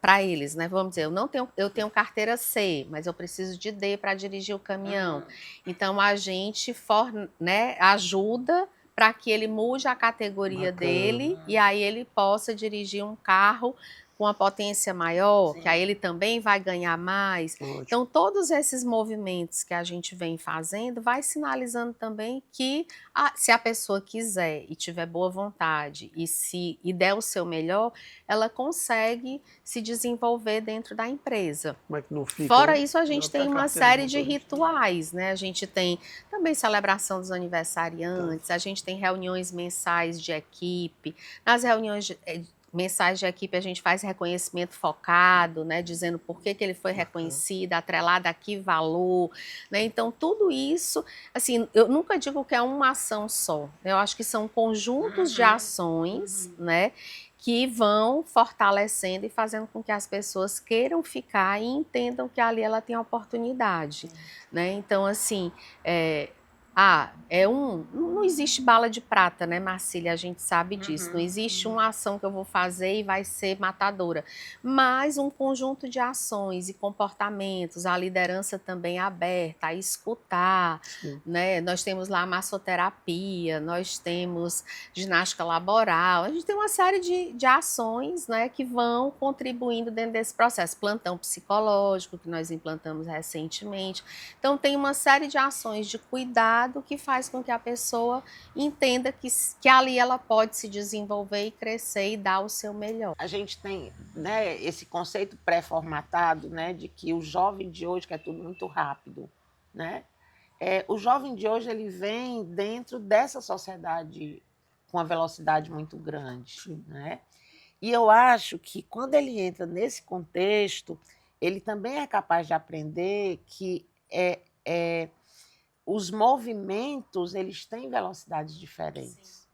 para eles, né? Vamos dizer, eu tenho carteira C, mas eu preciso de D para dirigir o caminhão. Então a gente né, ajuda para que ele mude a categoria dele e aí ele possa dirigir um carro com uma potência maior, que aí ele também vai ganhar mais. Ótimo. Então, todos esses movimentos que a gente vem fazendo vai sinalizando também que se a pessoa quiser e tiver boa vontade e der o seu melhor, ela consegue se desenvolver dentro da empresa. Como é que não fica, Fora né? isso, a gente tem uma série de rituais, né? A gente tem também celebração dos aniversariantes, a gente tem reuniões mensais de equipe. Nas reuniões mensais de equipe a gente faz reconhecimento focado, né, dizendo por que ele foi reconhecido, atrelado a que valor, né? Então tudo isso, assim, eu nunca digo que é uma ação só, eu acho que são conjuntos de ações, né, que vão fortalecendo e fazendo com que as pessoas queiram ficar e entendam que ali ela tem oportunidade, né? Então assim, Não existe bala de prata, né, Marcília? A gente sabe disso. Não existe uma ação que eu vou fazer e vai ser matadora. Mas um conjunto de ações e comportamentos, a liderança também aberta, a escutar, né? Nós temos lá a massoterapia, nós temos ginástica laboral, a gente tem uma série de ações, né, que vão contribuindo dentro desse processo. Plantão psicológico, que nós implantamos recentemente. Então, tem uma série de ações de cuidado que faz com que a pessoa entenda que ali ela pode se desenvolver e crescer e dar o seu melhor. A gente tem, né, esse conceito pré-formatado, né, de que o jovem de hoje quer tudo muito rápido, né? O jovem de hoje ele vem dentro dessa sociedade com uma velocidade muito grande, né? E eu acho que quando ele entra nesse contexto, ele também é capaz de aprender que os movimentos eles têm velocidades diferentes,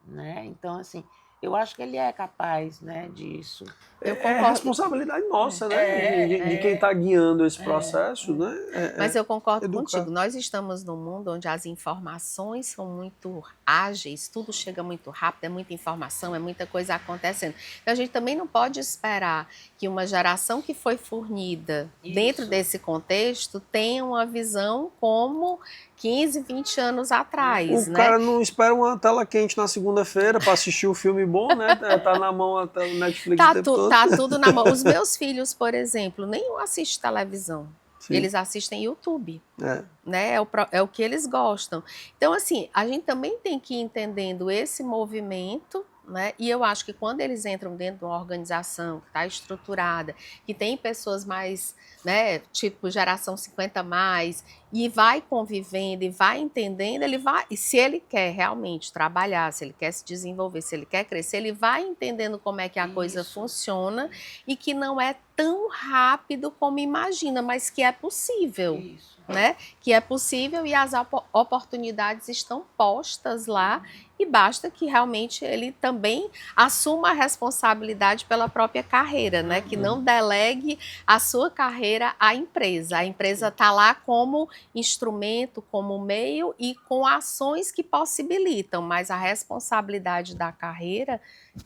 né? Então, assim, eu acho que ele é capaz, né, disso. É responsabilidade nossa, né? De quem está guiando esse processo, né? Mas eu concordo educar. contigo. Nós estamos num mundo onde as informações são muito ágeis, tudo chega muito rápido, é muita informação, é muita coisa acontecendo. Então a gente também não pode esperar que uma geração que foi fornida dentro desse contexto tenha uma visão como 15, 20 anos atrás, O né? cara não espera uma tela quente na segunda-feira para assistir um filme bom, né? Tá na mão a tela Netflix o tempo todo. Tá tudo na mão. Os meus filhos, por exemplo, nenhum assiste televisão. Sim. Eles assistem YouTube, né? É o que eles gostam. Então, assim, a gente também tem que ir entendendo esse movimento, né? E eu acho que quando eles entram dentro de uma organização que está estruturada, que tem pessoas mais, né, tipo geração 50 mais, e vai convivendo e vai entendendo, ele vai, e se ele quer realmente trabalhar, se ele quer se desenvolver, se ele quer crescer, ele vai entendendo como é que a coisa funciona e que não é tão rápido como imagina, mas que é possível. Né? Que é possível e as oportunidades estão postas lá e basta que realmente ele também assuma a responsabilidade pela própria carreira, né? Que não delegue a sua carreira à empresa. A empresa está lá como instrumento, como meio e com ações que possibilitam, mas a responsabilidade da carreira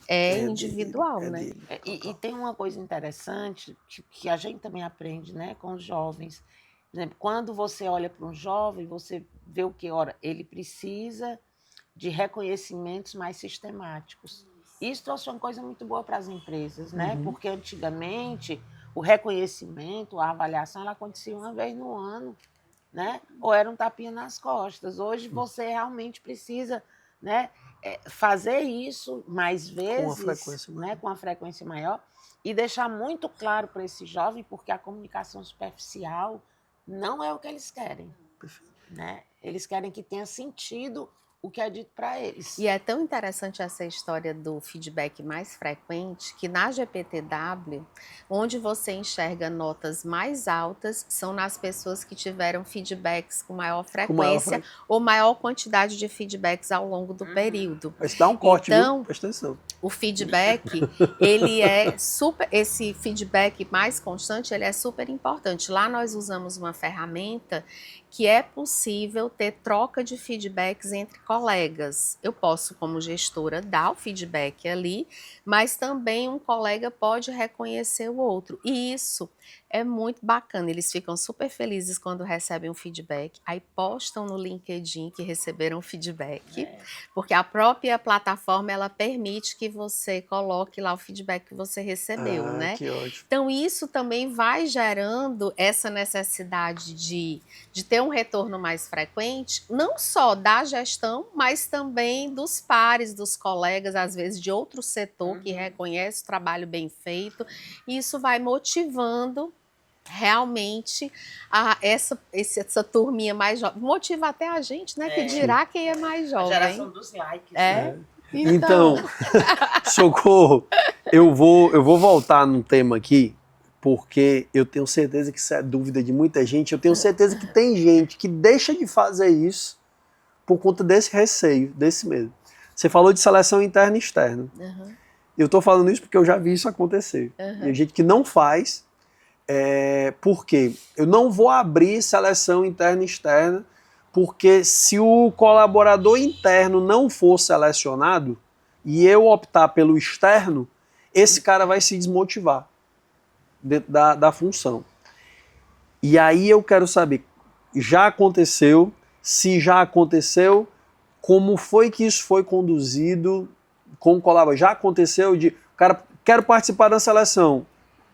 é individual, né? E tem uma coisa interessante que a gente também aprende, né, com os jovens. Por exemplo, quando você olha para um jovem, você vê o que? Ora, ele precisa de reconhecimentos mais sistemáticos. Isso trouxe uma coisa muito boa para as empresas, né? Porque antigamente o reconhecimento, a avaliação, ela acontecia uma vez no ano, né? Ou era um tapinha nas costas. Hoje você realmente precisa, né, fazer isso mais vezes, com uma frequência maior, e deixar muito claro para esse jovem, porque a comunicação superficial não é o que eles querem, né? Eles querem que tenha sentido o que é dito para eles. E é tão interessante essa história do feedback mais frequente que na GPTW, onde você enxerga notas mais altas, são nas pessoas que tiveram feedbacks com maior frequência ou maior quantidade de feedbacks ao longo do período. Mas dá um corte, então, viu? Presta atenção. O feedback, ele é esse feedback mais constante, ele é super importante. Lá nós usamos uma ferramenta que é possível ter troca de feedbacks entre colegas. Eu posso, como gestora, dar o feedback ali, mas também um colega pode reconhecer o outro. E isso é muito bacana, eles ficam super felizes quando recebem um feedback, aí postam no LinkedIn que receberam feedback, porque a própria plataforma, ela permite que você coloque lá o feedback que você recebeu, né? Que ótimo. Então isso também vai gerando essa necessidade de ter um retorno mais frequente, não só da gestão, mas também dos pares, dos colegas, às vezes de outro setor que reconhece o trabalho bem feito, e isso vai motivando realmente essa turminha mais jovem. Motiva até a gente, né? Que dirá quem é mais jovem. A geração dos likes. Então, Socorro, eu vou voltar no tema aqui, porque eu tenho certeza que isso é dúvida de muita gente. Eu tenho certeza que tem gente que deixa de fazer isso por conta desse receio, desse medo. Você falou de seleção interna e externa. Eu estou falando isso porque eu já vi isso acontecer. Tem gente que não faz. Porque eu não vou abrir seleção interna e externa porque se o colaborador interno não for selecionado e eu optar pelo externo, esse cara vai se desmotivar dentro da função. E aí eu quero saber, já aconteceu? Se já aconteceu, como foi que isso foi conduzido com o colaborador? Já aconteceu de, cara, quero participar da seleção,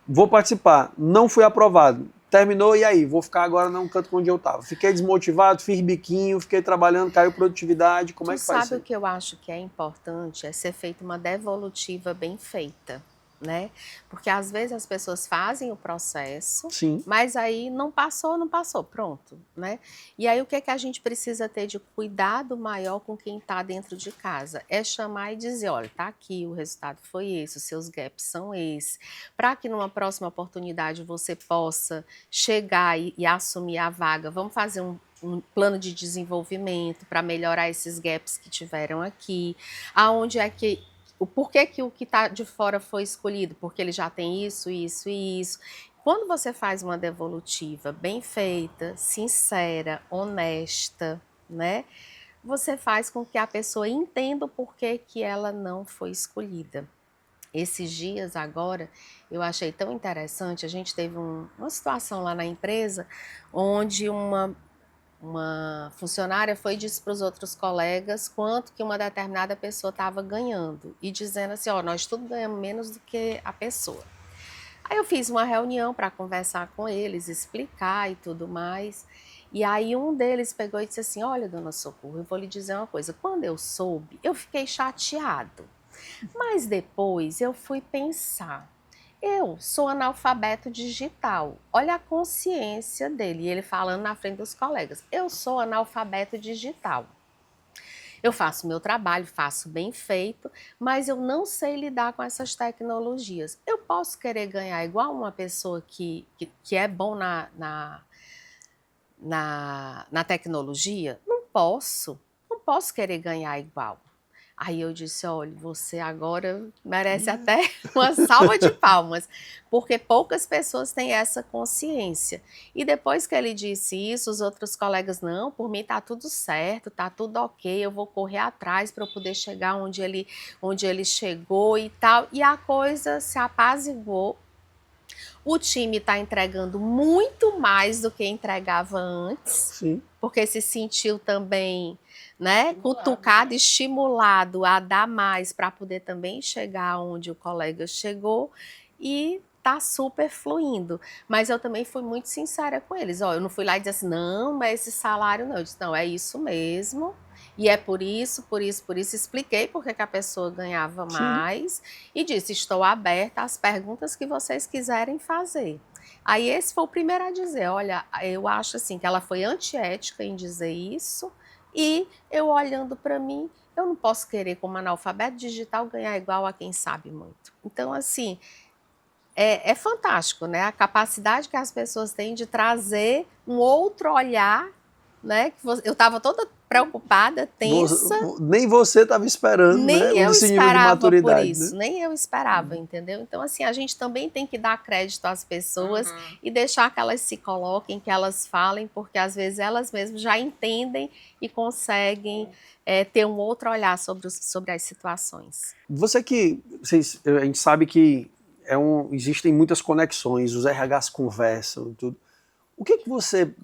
vou participar, não fui aprovado, terminou, e aí? Vou ficar agora num canto onde eu estava. Fiquei desmotivado, fiz biquinho, fiquei trabalhando, caiu produtividade, como é que faz isso? Sabe o que eu acho que é importante? É ser feita uma devolutiva bem feita, né? Porque às vezes as pessoas fazem o processo, Sim. mas aí não passou, pronto, né? E aí o que é que a gente precisa ter de cuidado maior com quem está dentro de casa? É chamar e dizer, olha, tá aqui, o resultado foi esse, os seus gaps são esses, para que numa próxima oportunidade você possa chegar e assumir a vaga. Vamos fazer um plano de desenvolvimento para melhorar esses gaps que tiveram aqui, aonde é que o porquê que o que está de fora foi escolhido, porque ele já tem isso, isso e isso. Quando você faz uma devolutiva bem feita, sincera, honesta, né? Você faz com que a pessoa entenda o porquê que ela não foi escolhida. Esses dias agora, eu achei tão interessante, a gente teve uma situação lá na empresa, onde uma funcionária foi e disse para os outros colegas quanto que uma determinada pessoa estava ganhando e dizendo assim, ó, nós tudo ganhamos menos do que a pessoa. Aí eu fiz uma reunião para conversar com eles, explicar e tudo mais. E aí um deles pegou e disse assim, olha, dona Socorro, eu vou lhe dizer uma coisa, quando eu soube, eu fiquei chateado. Mas depois eu fui pensar, eu sou analfabeto digital. Olha a consciência dele, e ele falando na frente dos colegas. Eu sou analfabeto digital. Eu faço meu trabalho, faço bem feito, mas eu não sei lidar com essas tecnologias. Eu posso querer ganhar igual uma pessoa que é bom na tecnologia? Não posso. Não posso querer ganhar igual. Aí eu disse, olha, você agora merece até uma salva de palmas, porque poucas pessoas têm essa consciência. E depois que ele disse isso, os outros colegas, não, por mim tá tudo certo, tá tudo ok, eu vou correr atrás para eu poder chegar onde ele chegou e tal. E a coisa se apaziguou. O time está entregando muito mais do que entregava antes, Sim. porque se sentiu também, né, cutucado, estimulado a dar mais para poder também chegar onde o colega chegou e tá super fluindo. Mas eu também fui muito sincera com eles. Ó, eu não fui lá e disse assim, não, mas esse salário não. Eu disse, não, é isso mesmo. E é por isso. Expliquei porque que a pessoa ganhava mais e disse, estou aberta às perguntas que vocês quiserem fazer. Aí esse foi o primeiro a dizer, olha, eu acho assim que ela foi antiética em dizer isso e eu olhando para mim, eu não posso querer como analfabeto digital ganhar igual a quem sabe muito. Então assim, é fantástico, né? A capacidade que as pessoas têm de trazer um outro olhar, né? Eu estava toda preocupada, tensa. Nem você estava esperando, né? Nem eu Esse nível de esperava por maturidade, isso, né? nem eu esperava, entendeu? Então, assim, a gente também tem que dar crédito às pessoas e deixar que elas se coloquem, que elas falem, porque às vezes elas mesmas já entendem e conseguem ter um outro olhar sobre as situações. A gente sabe que existem muitas conexões, os RHs conversam e tudo. O que você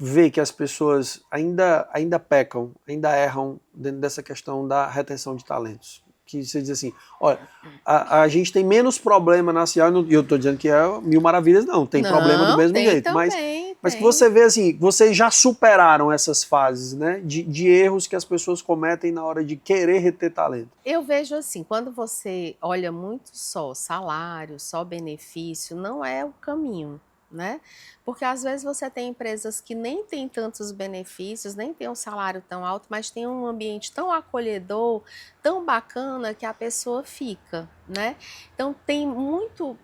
vê que as pessoas ainda pecam, ainda erram dentro dessa questão da retenção de talentos? Que você diz assim, olha, a gente tem menos problema na CIA, e eu estou dizendo que é mil maravilhas, não, tem problema do mesmo jeito, também, mas que você vê assim, vocês já superaram essas fases, né, de erros que as pessoas cometem na hora de querer reter talento. Eu vejo assim, quando você olha muito só salário, só benefício, não é o caminho, né? Porque às vezes você tem empresas que nem têm tantos benefícios, nem tem um salário tão alto, mas tem um ambiente tão acolhedor, tão bacana que a pessoa fica, né? Então tem muito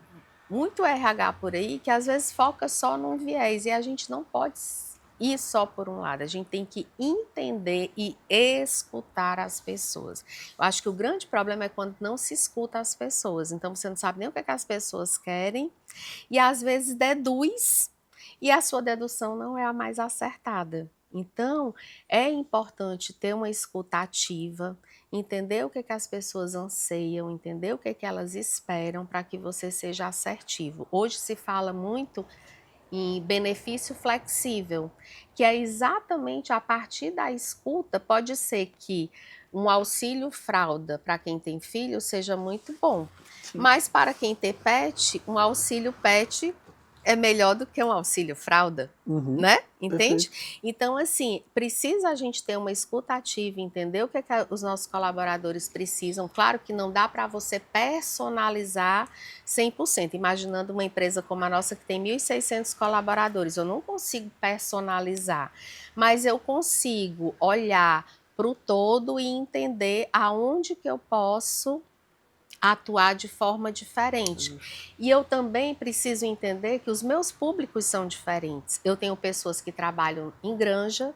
RH por aí que às vezes foca só num viés e a gente não pode ir só por um lado, a gente tem que entender e escutar as pessoas. Eu acho que o grande problema é quando não se escuta as pessoas, então você não sabe nem o que as pessoas querem e às vezes deduz e a sua dedução não é a mais acertada. Então, é importante ter uma escuta ativa, entender o que as pessoas anseiam, entender o que elas esperam para que você seja assertivo. Hoje se fala muito em benefício flexível, que é exatamente a partir da escuta, pode ser que um auxílio fralda para quem tem filho seja muito bom, mas para quem tem pet, um auxílio pet é melhor do que um auxílio fralda, né? Entende? Perfeito. Então, assim, precisa a gente ter uma escuta ativa, entender o que os nossos colaboradores precisam. Claro que não dá para você personalizar 100%. Imaginando uma empresa como a nossa que tem 1.600 colaboradores, eu não consigo personalizar, mas eu consigo olhar para o todo e entender aonde que eu posso atuar de forma diferente. E eu também preciso entender que os meus públicos são diferentes. Eu tenho pessoas que trabalham em granja,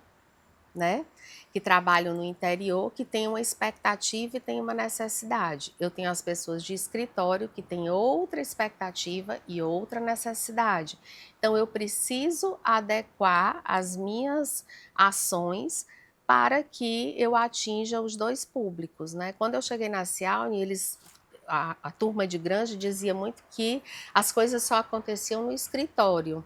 né? Que trabalham no interior, que têm uma expectativa e têm uma necessidade. Eu tenho as pessoas de escritório que têm outra expectativa e outra necessidade. Então, eu preciso adequar as minhas ações para que eu atinja os dois públicos, né? Quando eu cheguei na Cialni, a turma de granja dizia muito que as coisas só aconteciam no escritório.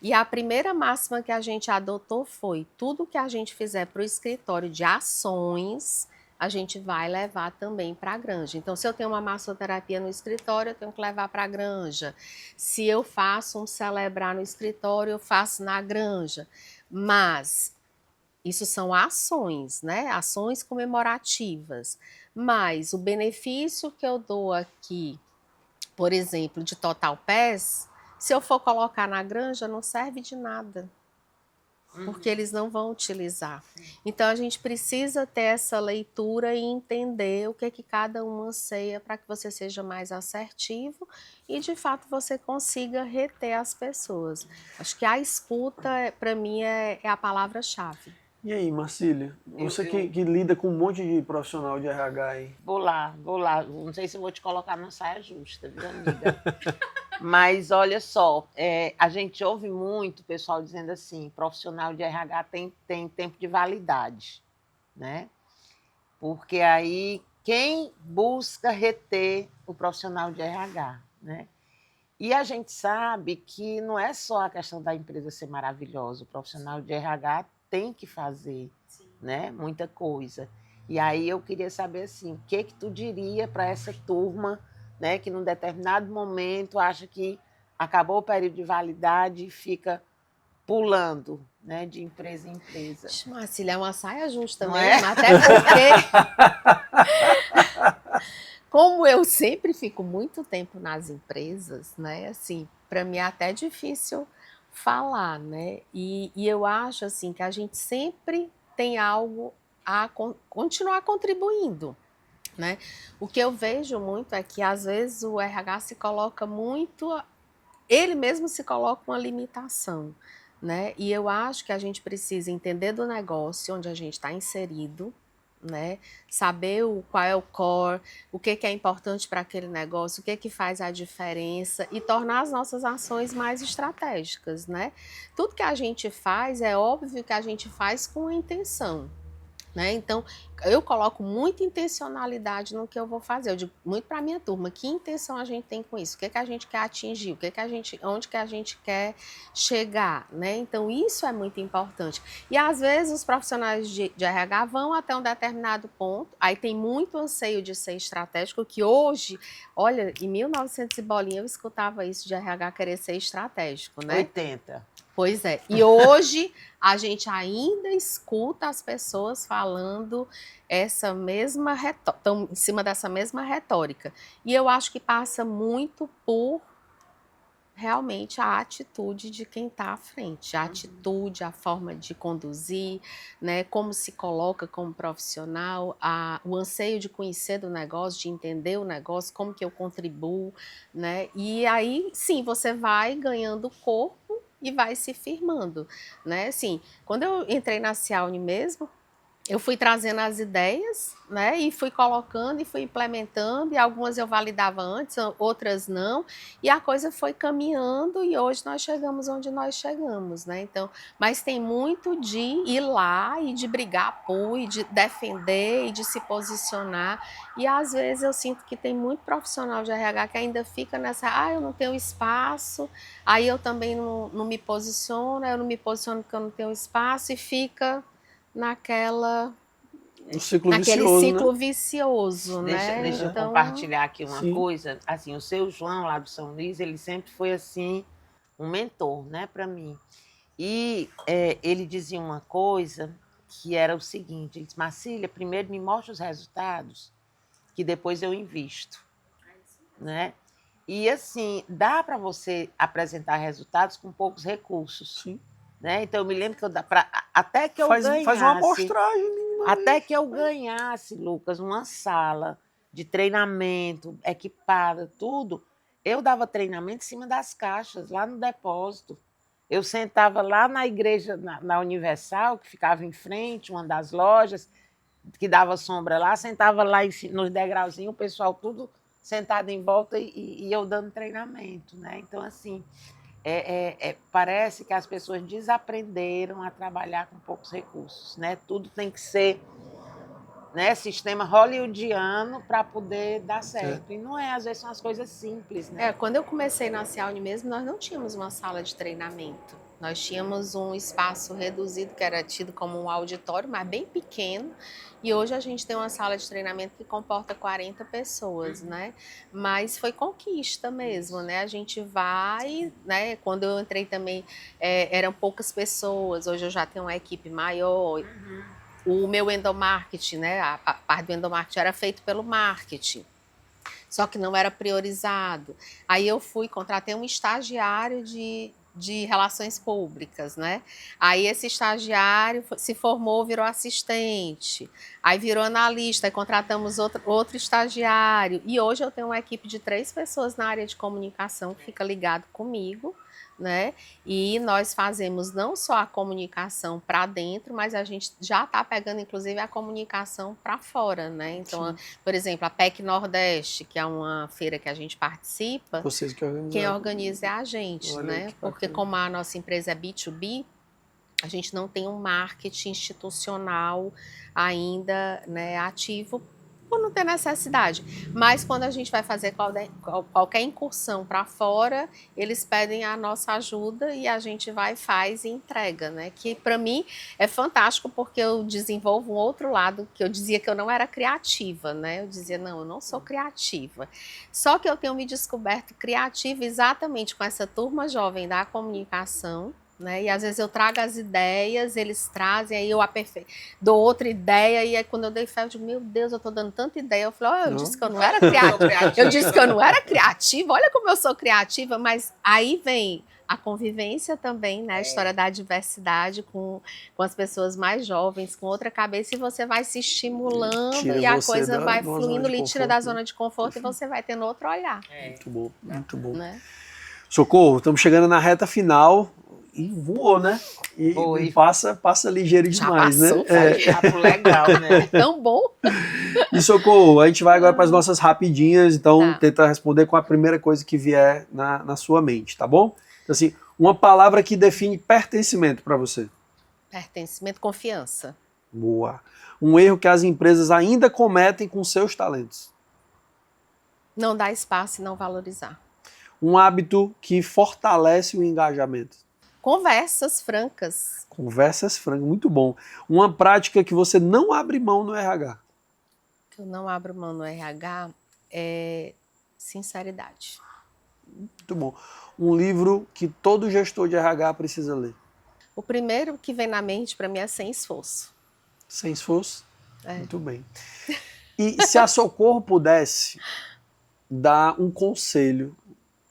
E a primeira máxima que a gente adotou foi: tudo que a gente fizer para o escritório de ações, a gente vai levar também para a granja. Então, se eu tenho uma massoterapia no escritório, eu tenho que levar para a granja. Se eu faço um celebrar no escritório, eu faço na granja. Mas isso são ações, né? Ações comemorativas. Mas o benefício que eu dou aqui, por exemplo, de Total Pass, se eu for colocar na granja, não serve de nada, porque eles não vão utilizar. Então, a gente precisa ter essa leitura e entender o que cada um anseia para que você seja mais assertivo e, de fato, você consiga reter as pessoas. Acho que a escuta, para mim, é a palavra-chave. E aí, Marcília, você que lida com um monte de profissional de RH aí. Vou lá. Não sei se vou te colocar na saia justa, viu, amiga? Mas olha só, a gente ouve muito o pessoal dizendo assim: profissional de RH tem tempo de validade, né? Porque aí quem busca reter o profissional de RH, né? E a gente sabe que não é só a questão da empresa ser maravilhosa, o profissional de RH tem que fazer, né, muita coisa. E aí eu queria saber assim, o que tu diria para essa turma, né, que num determinado momento acha que acabou o período de validade e fica pulando, né, de empresa em empresa. Marcília, é uma saia justa Não mesmo, é? até porque, como eu sempre fico muito tempo nas empresas, né, assim, para mim é até difícil falar, né, e eu acho, assim, que a gente sempre tem algo a continuar contribuindo, né. O que eu vejo muito é que, às vezes, o RH se coloca muito, ele mesmo se coloca uma limitação, né, e eu acho que a gente precisa entender do negócio onde a gente está inserido, né, saber qual é o core, o que é importante para aquele negócio, o que faz a diferença e tornar as nossas ações mais estratégicas, né. Tudo que a gente faz, é óbvio que a gente faz com intenção, né? Então, eu coloco muita intencionalidade no que eu vou fazer. Eu digo muito para a minha turma: que intenção a gente tem com isso? O que a gente quer atingir? Onde que a gente quer chegar, né? Então, isso é muito importante. E, às vezes, os profissionais de RH vão até um determinado ponto, aí tem muito anseio de ser estratégico, que hoje, olha, em 1900 e bolinha eu escutava isso de RH querer ser estratégico, né? 80. Pois é. E hoje a gente ainda escuta as pessoas falando estão em cima dessa mesma retórica. E eu acho que passa muito por realmente a atitude de quem está à frente, a atitude, a forma de conduzir, né, como se coloca como profissional, o anseio de conhecer do negócio, de entender o negócio, como que eu contribuo, né, e aí sim você vai ganhando corpo e vai se firmando, né, assim, quando eu entrei na Cialni mesmo, Eu fui trazendo as ideias, né, e fui colocando e fui implementando, e algumas eu validava antes, outras não, e a coisa foi caminhando e hoje nós chegamos onde nós chegamos, né? Então, mas tem muito de ir lá e de brigar por, e de defender e de se posicionar, e às vezes eu sinto que tem muito profissional de RH que ainda fica nessa, eu não tenho espaço, aí eu também não me posiciono, eu não me posiciono porque eu não tenho espaço e fica Um ciclo naquele vicioso, ciclo né? vicioso, né? Deixa eu Então, compartilhar aqui uma Sim. coisa. Assim, o seu João lá do São Luís, ele sempre foi assim um mentor, né, para mim. E ele dizia uma coisa que era o seguinte: ele disse, Marcília, primeiro me mostra os resultados, que depois eu invisto, né? E assim, dá para você apresentar resultados com poucos recursos. Sim. Né? Então eu me lembro que até que eu Faz uma ganhasse, amostragem até que eu ganhasse, Lucas, uma sala de treinamento equipada, tudo, eu dava treinamento em cima das caixas, lá no depósito. Eu sentava lá na igreja, na Universal, que ficava em frente, uma das lojas, que dava sombra lá, sentava lá nos degrauzinhos, o pessoal tudo sentado em volta e eu dando treinamento. Né? Então, assim, parece que as pessoas desaprenderam a trabalhar com poucos recursos. Né? Tudo tem que ser, né, sistema hollywoodiano para poder dar certo. E não é, às vezes são as coisas simples. Né? quando eu comecei na Cialne mesmo, nós não tínhamos uma sala de treinamento. Nós tínhamos um espaço reduzido, que era tido como um auditório, mas bem pequeno. E hoje a gente tem uma sala de treinamento que comporta 40 pessoas, né? Mas foi conquista mesmo, né? A gente vai, né? Quando eu entrei também, eram poucas pessoas. Hoje eu já tenho uma equipe maior. O meu endomarketing, né? A parte do endomarketing era feito pelo marketing. Só que não era priorizado. Aí eu contratei um estagiário de relações públicas, né? Aí esse estagiário se formou, virou assistente, aí virou analista, aí contratamos outro estagiário. E hoje eu tenho uma equipe de 3 pessoas na área de comunicação que fica ligado comigo, né? E nós fazemos não só a comunicação para dentro, mas a gente já está pegando, inclusive, a comunicação para fora, né? Então, por exemplo, a PEC Nordeste, que é uma feira que a gente participa, Vocês que quem organiza é a gente, Olha, né? Porque como a nossa empresa é B2B, a gente não tem um marketing institucional ainda, né, ativo, por não ter necessidade. Mas quando a gente vai fazer qualquer incursão para fora, eles pedem a nossa ajuda e a gente vai, faz e entrega, né? Que para mim é fantástico, porque eu desenvolvo um outro lado, que eu dizia que eu não era criativa, né? Eu dizia, não, eu não sou criativa. Só que eu tenho me descoberto criativa exatamente com essa turma jovem da comunicação, né? E às vezes eu trago as ideias, eles trazem, aí eu dou outra ideia, e aí quando eu dei fé, eu digo, meu Deus, eu tô dando tanta ideia. Eu falei, eu disse que eu não era criativa. Eu disse que eu não era criativa, olha como eu sou criativa, mas aí vem a convivência também, né? A história da diversidade com as pessoas mais jovens, com outra cabeça, e você vai se estimulando e a coisa vai fluindo, lhe tira da zona de conforto e você vai tendo outro olhar. Muito bom, muito bom. Né? Socorro, estamos chegando na reta final. E voou, né? E passa ligeiro demais, já passou, né? Papo legal, né? Tão bom. E Socorro, a gente vai agora para as nossas rapidinhas, então tenta responder com a primeira coisa que vier na sua mente, tá bom? Então, assim, uma palavra que define pertencimento para você. Pertencimento, confiança. Boa. Um erro que as empresas ainda cometem com seus talentos. Não dar espaço e não valorizar. Um hábito que fortalece o engajamento. Conversas francas. Conversas francas, muito bom. Uma prática que você não abre mão no RH. Que eu não abro mão no RH é sinceridade. Muito bom. Um livro que todo gestor de RH precisa ler. O primeiro que vem na mente para mim é Sem Esforço. Sem esforço? Muito bem. E se a Socorro pudesse dar um conselho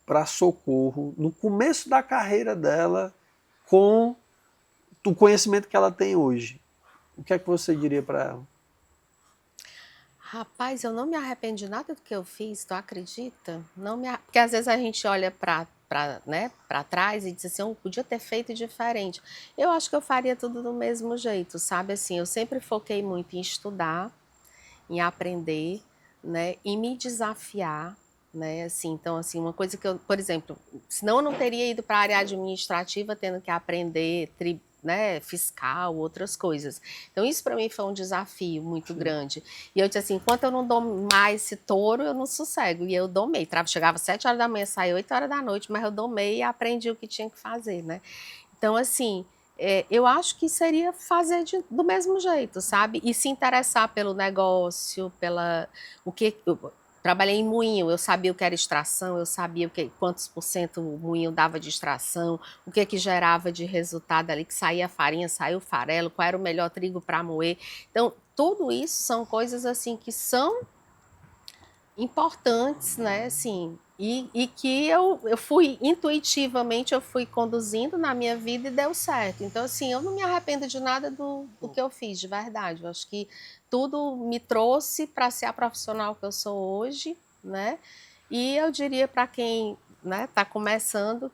para Socorro no começo da carreira dela, com o conhecimento que ela tem hoje, o que é que você diria para ela? Rapaz, eu não me arrependi de nada do que eu fiz, tu acredita? Porque às vezes a gente olha para para, né, para trás e disse assim, eu podia ter feito diferente. Eu acho que eu faria tudo do mesmo jeito, sabe? Assim, eu sempre foquei muito em estudar, em aprender, né, em me desafiar, né, assim, então, assim, uma coisa que eu, por exemplo, senão eu não teria ido para a área administrativa tendo que aprender né, fiscal, outras coisas. Então, isso para mim foi um desafio muito grande. E eu disse assim, enquanto eu não domar esse touro, eu não sossego. E eu domei. Chegava às 7 horas da manhã, saía 8 horas da noite, mas eu domei e aprendi o que tinha que fazer, né? Então, assim, eu acho que seria fazer do mesmo jeito, sabe? E se interessar pelo negócio, o que... Trabalhei em moinho, eu sabia o que era extração, eu sabia quantos por cento o moinho dava de extração, o que gerava de resultado ali, que saía a farinha, saía o farelo, qual era o melhor trigo para moer. Então, tudo isso são coisas assim que são importantes, né, assim, e que eu fui, intuitivamente, eu fui conduzindo na minha vida e deu certo. Então, assim, eu não me arrependo de nada do que eu fiz, de verdade. Eu acho que tudo me trouxe para ser a profissional que eu sou hoje, né, e eu diria para quem, né, está começando,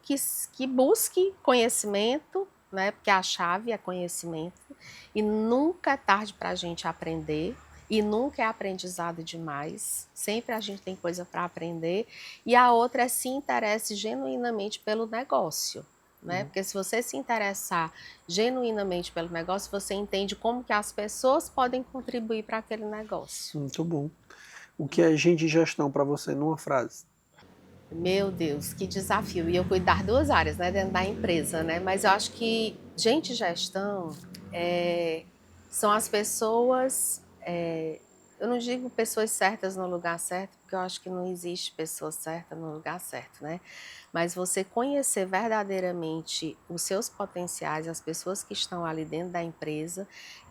que busque conhecimento, né, porque a chave é conhecimento, e nunca é tarde para a gente aprender, e nunca é aprendizado demais, sempre a gente tem coisa para aprender. E a outra é se interesse genuinamente pelo negócio, né? Porque se você se interessar genuinamente pelo negócio, você entende como que as pessoas podem contribuir para aquele negócio. Muito bom. O que é gente de gestão para você, numa frase? Meu Deus, que desafio. E eu cuido das duas áreas, né, dentro da empresa, né? Mas eu acho que gente de gestão são as pessoas... eu não digo pessoas certas no lugar certo, porque eu acho que não existe pessoa certa no lugar certo, né? Mas você conhecer verdadeiramente os seus potenciais, as pessoas que estão ali dentro da empresa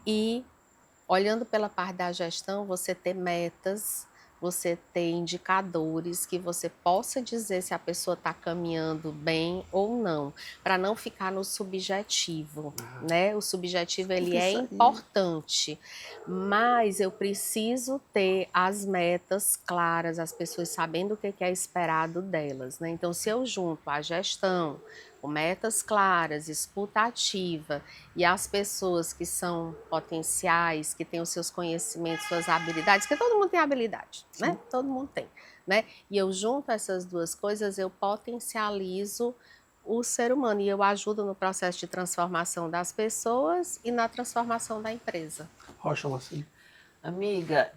e, olhando pela parte da gestão, você ter metas, você ter indicadores que você possa dizer se a pessoa está caminhando bem ou não, para não ficar no subjetivo, né? O subjetivo ele é importante, mas eu preciso ter as metas claras, as pessoas sabendo o que é esperado delas, né? Então, se eu junto a gestão com metas claras, escuta ativa e as pessoas que são potenciais, que têm os seus conhecimentos, suas habilidades, porque todo mundo tem habilidade, né? Todo mundo tem, né? E eu junto essas duas coisas, eu potencializo o ser humano e eu ajudo no processo de transformação das pessoas e na transformação da empresa. Rocha Marcelo. Amiga,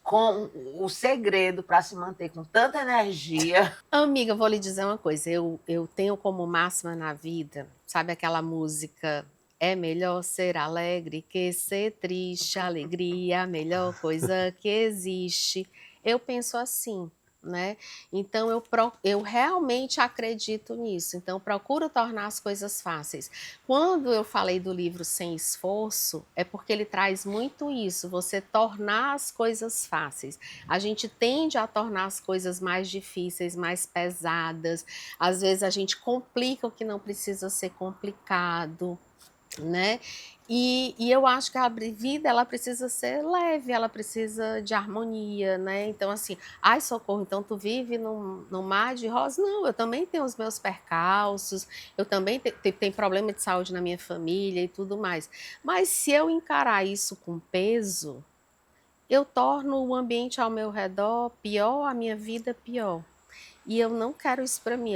com o segredo para se manter com tanta energia... Amiga, vou lhe dizer uma coisa, eu tenho como máxima na vida, sabe aquela música, é melhor ser alegre que ser triste, alegria, a melhor coisa que existe. Eu penso assim, né? Então eu realmente acredito nisso, então procuro tornar as coisas fáceis. Quando eu falei do livro Sem Esforço, é porque ele traz muito isso, você tornar as coisas fáceis. A gente tende a tornar as coisas mais difíceis, mais pesadas, às vezes a gente complica o que não precisa ser complicado, né? E eu acho que a vida ela precisa ser leve, ela precisa de harmonia, né? Então assim, ai socorro, então tu vive num mar de rosas? Não, eu também tenho os meus percalços, eu também tenho problema de saúde na minha família e tudo mais. Mas se eu encarar isso com peso, eu torno o ambiente ao meu redor pior, a minha vida pior. E eu não quero isso para mim,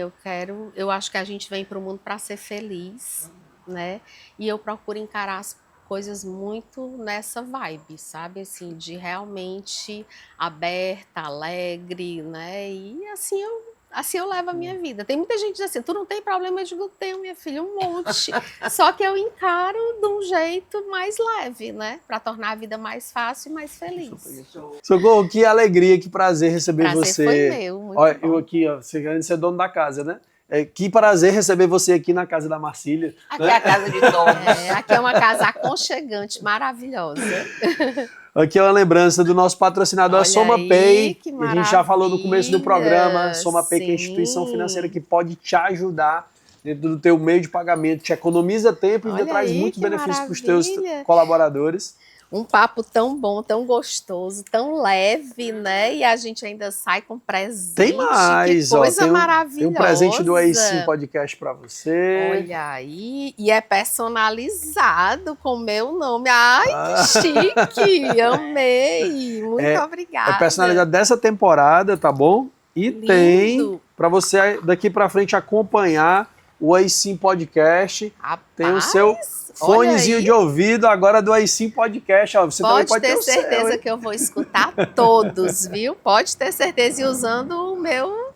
eu acho que a gente vem para o mundo para ser feliz, né? E eu procuro encarar as coisas muito nessa vibe, sabe? Assim, de realmente aberta, alegre, né? E assim eu levo a minha vida. Tem muita gente que diz assim, tu não tem problema? Eu digo, tenho, minha filha, um monte. Só que eu encaro de um jeito mais leve, né? Para tornar a vida mais fácil e mais feliz. Socorro, que alegria, que prazer receber você. Prazer foi meu, muito Olha, bom. eu aqui, ó, você querendo ser dono da casa, né? Que prazer receber você aqui na casa da Marcília. Aqui é a casa de todos. Aqui é uma casa aconchegante, maravilhosa. Aqui é uma lembrança do nosso patrocinador, a Soma Pay. Que a gente já falou no começo do programa, a Soma Pay, sim. que é a instituição financeira que pode te ajudar dentro do teu meio de pagamento, te economiza tempo e ainda traz muitos benefícios para os teus colaboradores. Um papo tão bom, tão gostoso, tão leve, né? E a gente ainda sai com presente. Tem mais, que coisa ó, maravilhosa. Tem um presente do Aí Sim Podcast pra você. Olha aí, e é personalizado com o meu nome. Ai, que chique! Amei! Muito obrigada. É personalizado dessa temporada, tá bom? E Lindo. tem pra você daqui pra frente acompanhar o Aí Sim Podcast. Rapaz, Tem o seu fonezinho de ouvido agora do Aí Sim Podcast. Ó, você pode também ter pode ter certeza o seu, que eu vou escutar todos, viu? Pode ter certeza e usando o meu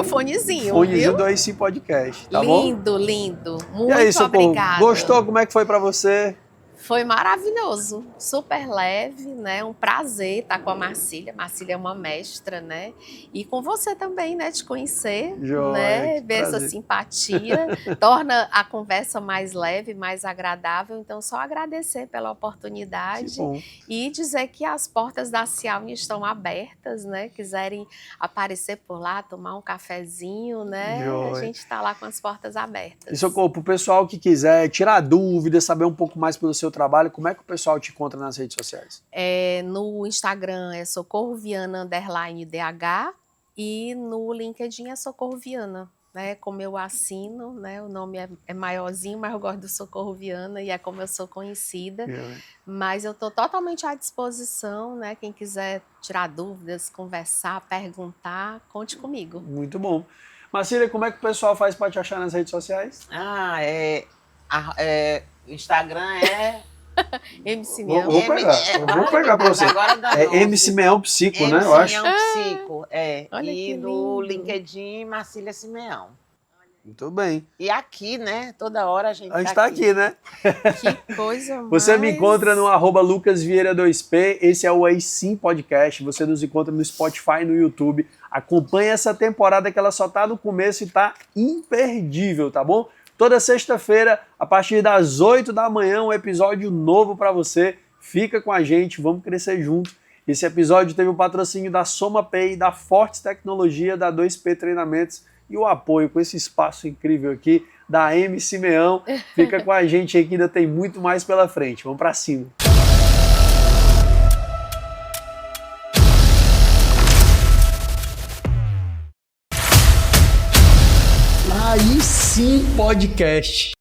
fonezinho, fonezinho viu? do Aí Sim Podcast, tá bom? Lindo, lindo. Muito E aí, Socorro, obrigada. gostou? Como é que foi pra você? Foi maravilhoso, super leve, né? Um prazer estar com a Marcília. Marcília é uma mestra, né? E com você também, né? Te conhecer, Joia, né? que Ver essa prazer. simpatia, torna a conversa mais leve, mais agradável. Então, só agradecer pela Que oportunidade bom. e dizer que as portas da Cialme estão abertas, né? Quiserem aparecer por lá, tomar um cafezinho, né? Joia. A gente está lá com as portas abertas. E Socorro, pro pessoal que quiser tirar dúvidas, saber um pouco mais pelo seu trabalho, como é que o pessoal te encontra nas redes sociais? No Instagram é Socorro Viana _DH e no LinkedIn é Socorro Viana, né? Como eu assino, né? O nome é maiorzinho, mas eu gosto do Socorro Viana e é como eu sou conhecida. Mas eu estou totalmente à disposição, né? Quem quiser tirar dúvidas, conversar, perguntar, conte comigo. Muito bom. Marcília, como é que o pessoal faz para te achar nas redes sociais? O Instagram é MC Mião. Vou pegar para você. É MC Simeão Psico, né? Eu acho. MC Psico, Olha que E do lindo. LinkedIn, Marcília Simeão. Muito bem. E aqui, né? Toda hora a gente Tá aqui, né? Que coisa Você me mais- encontra no @LucasVieira2P. Esse é o Aí Sim Podcast. Você nos encontra no Spotify e no YouTube. Acompanhe essa temporada que ela só tá no começo e tá imperdível, tá bom? Toda sexta-feira, a partir das 8 da manhã, um episódio novo para você. Fica com a gente, vamos crescer junto. Esse episódio teve o patrocínio da SomaPay, da Fortes Tecnologia, da 2P Treinamentos e o apoio com esse espaço incrível aqui da MC Simeão. Fica com a gente aí que ainda tem muito mais pela frente. Vamos para cima. Aí Sim Podcast.